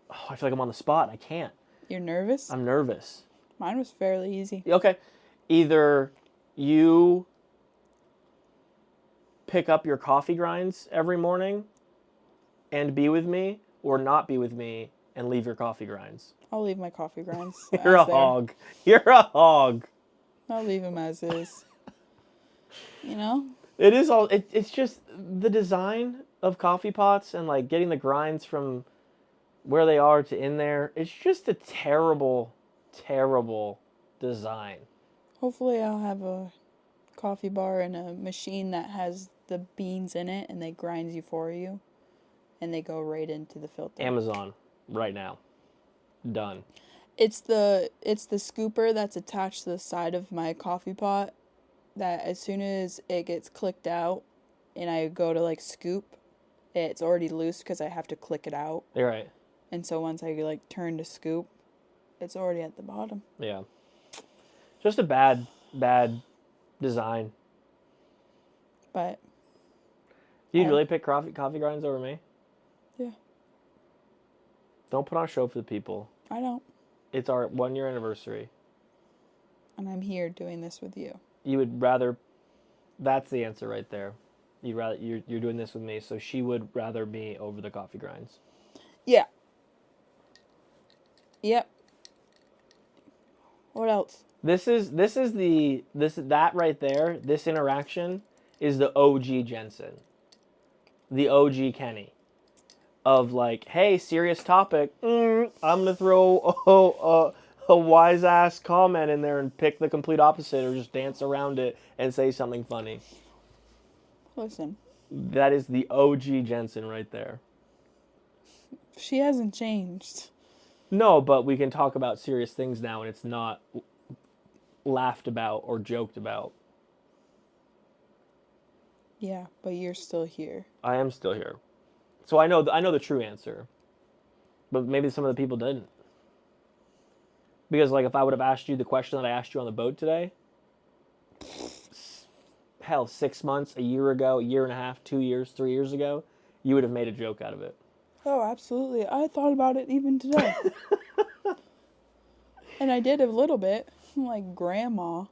Oh, I feel like I'm on the spot. I can't. You're nervous? I'm nervous. Mine was fairly easy. Okay. Either you pick up your coffee grinds every morning and be with me, or not be with me and leave your coffee grinds. I'll leave my coffee grinds. You're a hog. You're a hog. I'll leave them as is. You know? It is all. It's just the design of coffee pots and like getting the grinds from where they are to in there. It's just a terrible, terrible design. Hopefully I'll have a coffee bar and a machine that has the beans in it and they grind you for you. And they go right into the filter. Amazon, right now. Done. It's the scooper that's attached to the side of my coffee pot that as soon as it gets clicked out and I go to like scoop, it's already loose because I have to click it out. You're right. And so once I like turn to scoop, it's already at the bottom. Yeah. Just a bad design. But You'd really pick coffee grinds over me? Yeah. Don't put on a show for the people. I don't. It's our 1-year anniversary. And I'm here doing this with you. You would rather... That's the answer right there. You're doing this with me, so she would rather me over the coffee grinds. Yeah. Yep. What else? That right there, this interaction is the OG Jensen. The OG Kenny. of like, hey, serious topic. I'm gonna throw a wise ass comment in there and pick the complete opposite, or just dance around it and say something funny. Listen. That is the OG Jensen right there. She hasn't changed. No, but we can talk about serious things now, and it's not laughed about or joked about. Yeah, but you're still here. I am still here, so I know the true answer, but maybe some of the people didn't. Because like if I would have asked you the question that I asked you on the boat today, hell, 6 months, a year ago, a year and a half, 2 years, 3 years ago, you would have made a joke out of it. Oh, absolutely. I thought about it even today. And I did a little bit. I'm like, Grandma.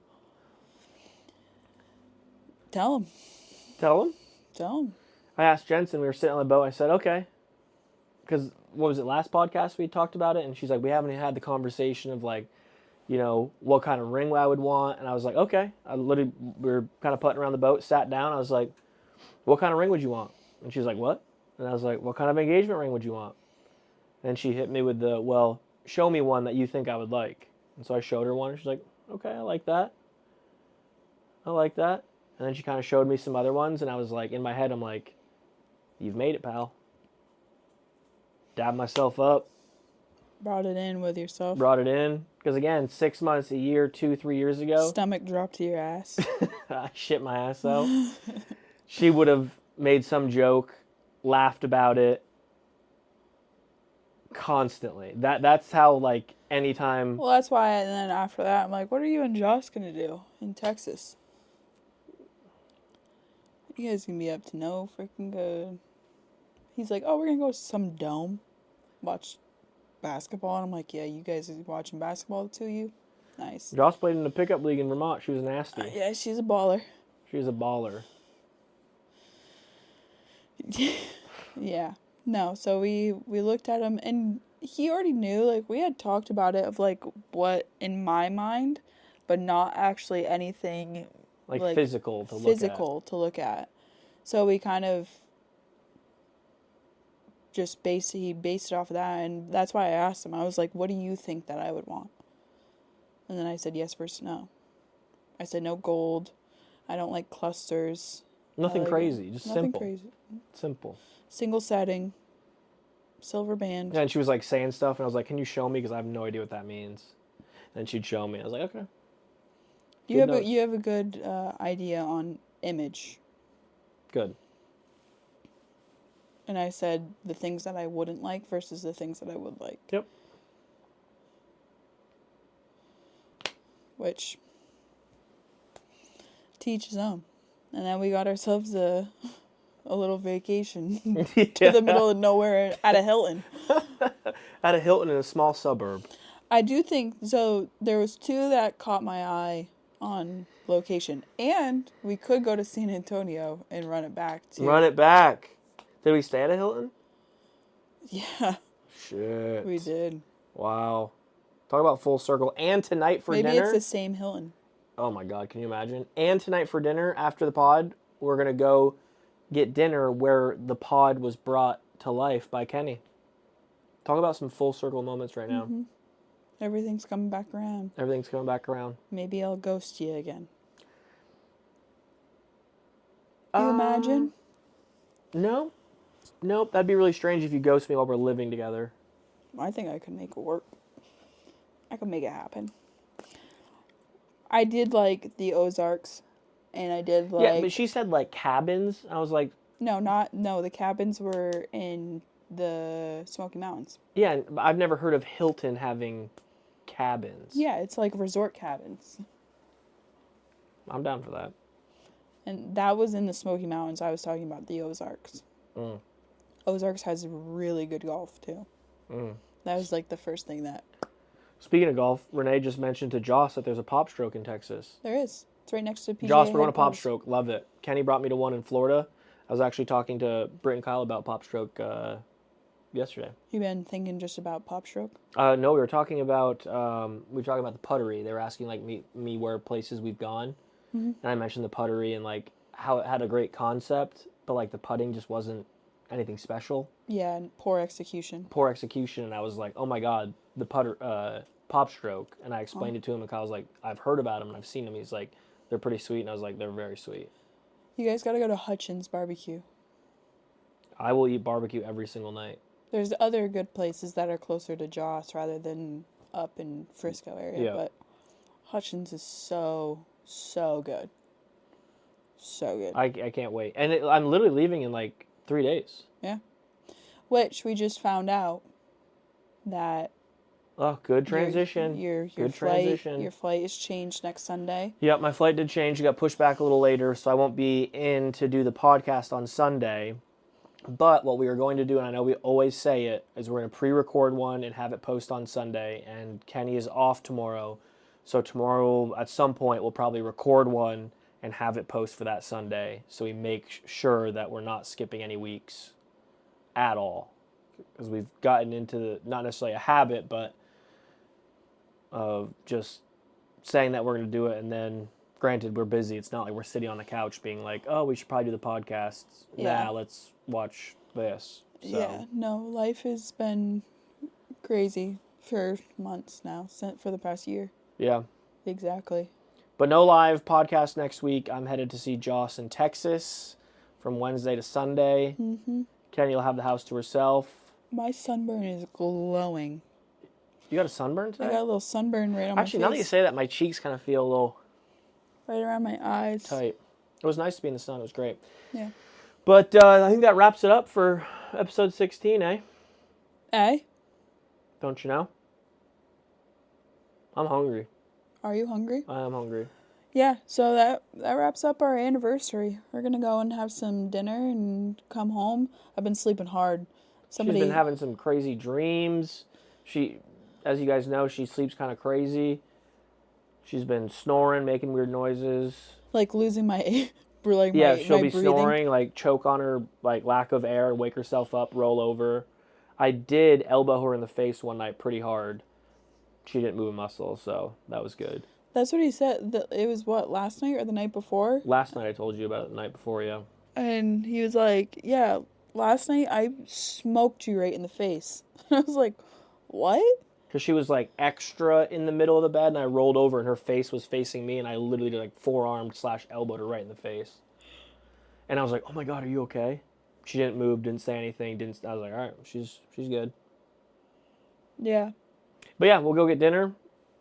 Tell him. Tell him? Tell him. I asked Jensen, we were sitting on the boat, I said, okay. Because, what was it, last podcast we talked about it? And she's like, we haven't had the conversation of like, you know, what kind of ring I would want. And I was like, okay. We were kind of putting around the boat, sat down. I was like, what kind of ring would you want? And she was like, what? And I was like, what kind of engagement ring would you want? And she hit me with the, well, show me one that you think I would like. And so I showed her one. And she's like, okay, I like that. I like that. And then she kind of showed me some other ones. And I was like, in my head, I'm like, you've made it, pal. Dab myself up. Brought it in with yourself. Brought it in. Because again, 6 months, a year, 2, 3 years ago. Stomach dropped to your ass. I shit my ass out. She would have made some joke, laughed about it constantly. That's how, like, anytime. Well, that's why, and then after that, I'm like, what are you and Josh going to do in Texas? You guys going to be up to no freaking good. He's like, oh, we're going to go to some dome, watch basketball. And I'm like, yeah, you guys are watching basketball too, you? Nice. Josh played in the pickup league in Vermont. She was nasty. Yeah, she's a baller. She was a baller. Yeah. No, so we looked at him, and he already knew, like, we had talked about it of, like, what in my mind, but not actually anything, like physical to look at. So we kind of just based it off of that, and that's why I asked him. I was like, what do you think that I would want? And then I said yes versus no. I said no gold. I don't like clusters. Nothing crazy, just nothing simple. Crazy. Simple. Single setting. Silver band. Yeah, and she was like saying stuff, and I was like, can you show me? Because I have no idea what that means. And she'd show me. I was like, okay. You have a good idea on image. Good. And I said the things that I wouldn't like versus the things that I would like. Yep. Which, to each his own. And then we got ourselves a little vacation to the middle of nowhere at a Hilton. At a Hilton in a small suburb. I do think, so there was 2 that caught my eye on location. And we could go to San Antonio and run it back, too. Run it back. Did we stay at a Hilton? Yeah. Shit. We did. Wow. Talk about full circle. And tonight for dinner. Maybe it's the same Hilton. Oh my God, can you imagine? And tonight for dinner, after the pod, we're going to go get dinner where the pod was brought to life by Kenny. Talk about some full circle moments right now. Mm-hmm. Everything's coming back around. Everything's coming back around. Maybe I'll ghost you again. You imagine? No. Nope, that'd be really strange if you ghost me while we're living together. I think I could make it work. I could make it happen. I did like the Ozarks, and I did like... Yeah, but she said like cabins. I was like... No, the cabins were in the Smoky Mountains. Yeah, I've never heard of Hilton having cabins. Yeah, it's like resort cabins. I'm down for that. And that was in the Smoky Mountains. I was talking about the Ozarks. Mm. Ozarks has really good golf, too. Mm. That was like the first thing that... Speaking of golf, Renee just mentioned to Joss that there's a Pop Stroke in Texas. There is. It's right next to PGA. Joss, we're going to Pop Stroke. Love it. Kenny brought me to one in Florida. I was actually talking to Burt and Kyle about Pop Stroke yesterday. You been thinking just about Pop Stroke? No, we were talking about the puttery. They were asking like me where places we've gone, and I mentioned the puttery and like how it had a great concept, but like the putting just wasn't anything special. Yeah, and poor execution. Poor execution, and I was like, oh my god, the pop stroke. And I explained it to him, and Kyle's like, I've heard about them and I've seen them. He's like, they're pretty sweet, and I was like, they're very sweet. You guys gotta go to Hutchins Barbecue. I will eat barbecue every single night. There's other good places that are closer to Joss rather than up in Frisco area, but Hutchins is so good. So good. I can't wait. And I'm literally leaving in like 3 days. Yeah. Which we just found out that... Oh, good transition. Your good flight, transition. Your flight is changed next Sunday. Yep, my flight did change. It got pushed back a little later, so I won't be in to do the podcast on Sunday. But what we are going to do, and I know we always say it, is we're going to pre-record one and have it post on Sunday. And Kenny is off tomorrow. So tomorrow, at some point, we'll probably record one and have it post for that Sunday. So we make sure that we're not skipping any weeks at all. Because we've gotten into, not necessarily a habit, but of just saying that we're going to do it. And then, granted, we're busy. It's not like we're sitting on the couch being like, oh, we should probably do the podcast. Yeah. Nah, let's watch this. So. Yeah, no, life has been crazy for months now, for the past year. Yeah. Exactly. But no live podcast next week. I'm headed to see Joss in Texas from Wednesday to Sunday. Mm-hmm. Kenny will have the house to herself. My sunburn is glowing. You got a sunburn today? I got a little sunburn right on my face. Actually, now that you say that, my cheeks kind of feel a little... Right around my eyes. Tight. It was nice to be in the sun. It was great. Yeah. But I think that wraps it up for episode 16, eh? Eh? Don't you know? I'm hungry. Are you hungry? I am hungry. Yeah, so that wraps up our anniversary. We're going to go and have some dinner and come home. I've been sleeping hard. She's been having some crazy dreams. She, as you guys know, she sleeps kind of crazy. She's been snoring, making weird noises. Like losing my... she'll be breathing. snoring, like choke on her like lack of air, wake herself up, roll over. I did elbow her in the face one night pretty hard. She didn't move a muscle, so that was good. That's what he said. It was what, last night or the night before? Last night I told you about it. The night before, yeah. And he was like, yeah, last night I smoked you right in the face. I was like, what? Because she was like extra in the middle of the bed, and I rolled over, and her face was facing me, and I literally did like forearm/elbowed her right in the face. And I was like, "Oh my god, are you okay?" She didn't move, didn't say anything, I was like, "All right, she's good." Yeah. But yeah, we'll go get dinner,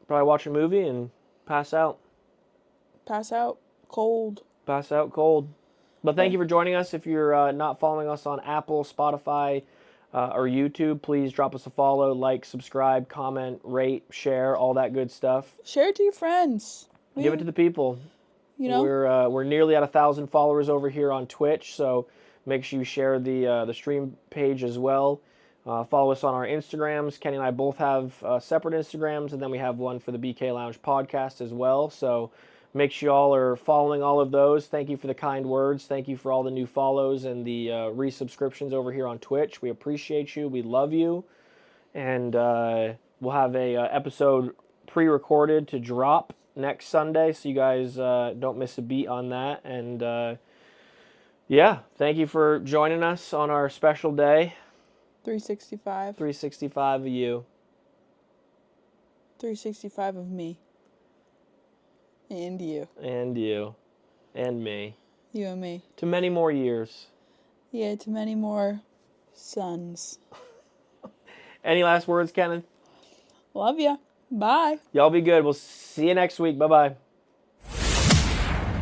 probably watch a movie, and pass out. Pass out cold. Pass out cold. But thank you for joining us. If you're not following us on Apple, Spotify, or YouTube, please drop us a follow, like, subscribe, comment, rate, share, all that good stuff. Share it to your friends. Give it to the people. You know, we're nearly at 1,000 followers over here on Twitch, so make sure you share the stream page as well. Follow us on our Instagrams. Kenny and I both have separate Instagrams, and then we have one for the BK Lounge podcast as well. So make sure y'all are following all of those. Thank you for the kind words. Thank you for all the new follows and the resubscriptions over here on Twitch. We appreciate you. We love you. And we'll have a episode pre-recorded to drop next Sunday, so you guys don't miss a beat on that. And yeah, thank you for joining us on our special day. 365. 365 of you. 365 of me. And you. And you. And me. You and me. To many more years. Yeah, to many more suns. Any last words, Kenneth? Love ya. Bye. Y'all be good. We'll see you next week. Bye-bye.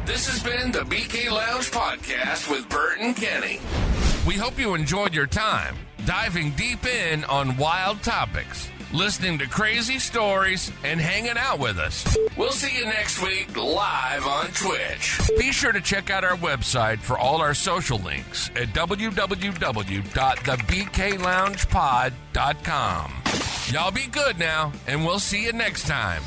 This has been the BK Lounge Podcast with Burt and Kenny. We hope you enjoyed your time diving deep in on wild topics, listening to crazy stories, and hanging out with us. We'll see you next week live on Twitch. Be sure to check out our website for all our social links at www.thebkloungepod.com. Y'all be good now, and we'll see you next time.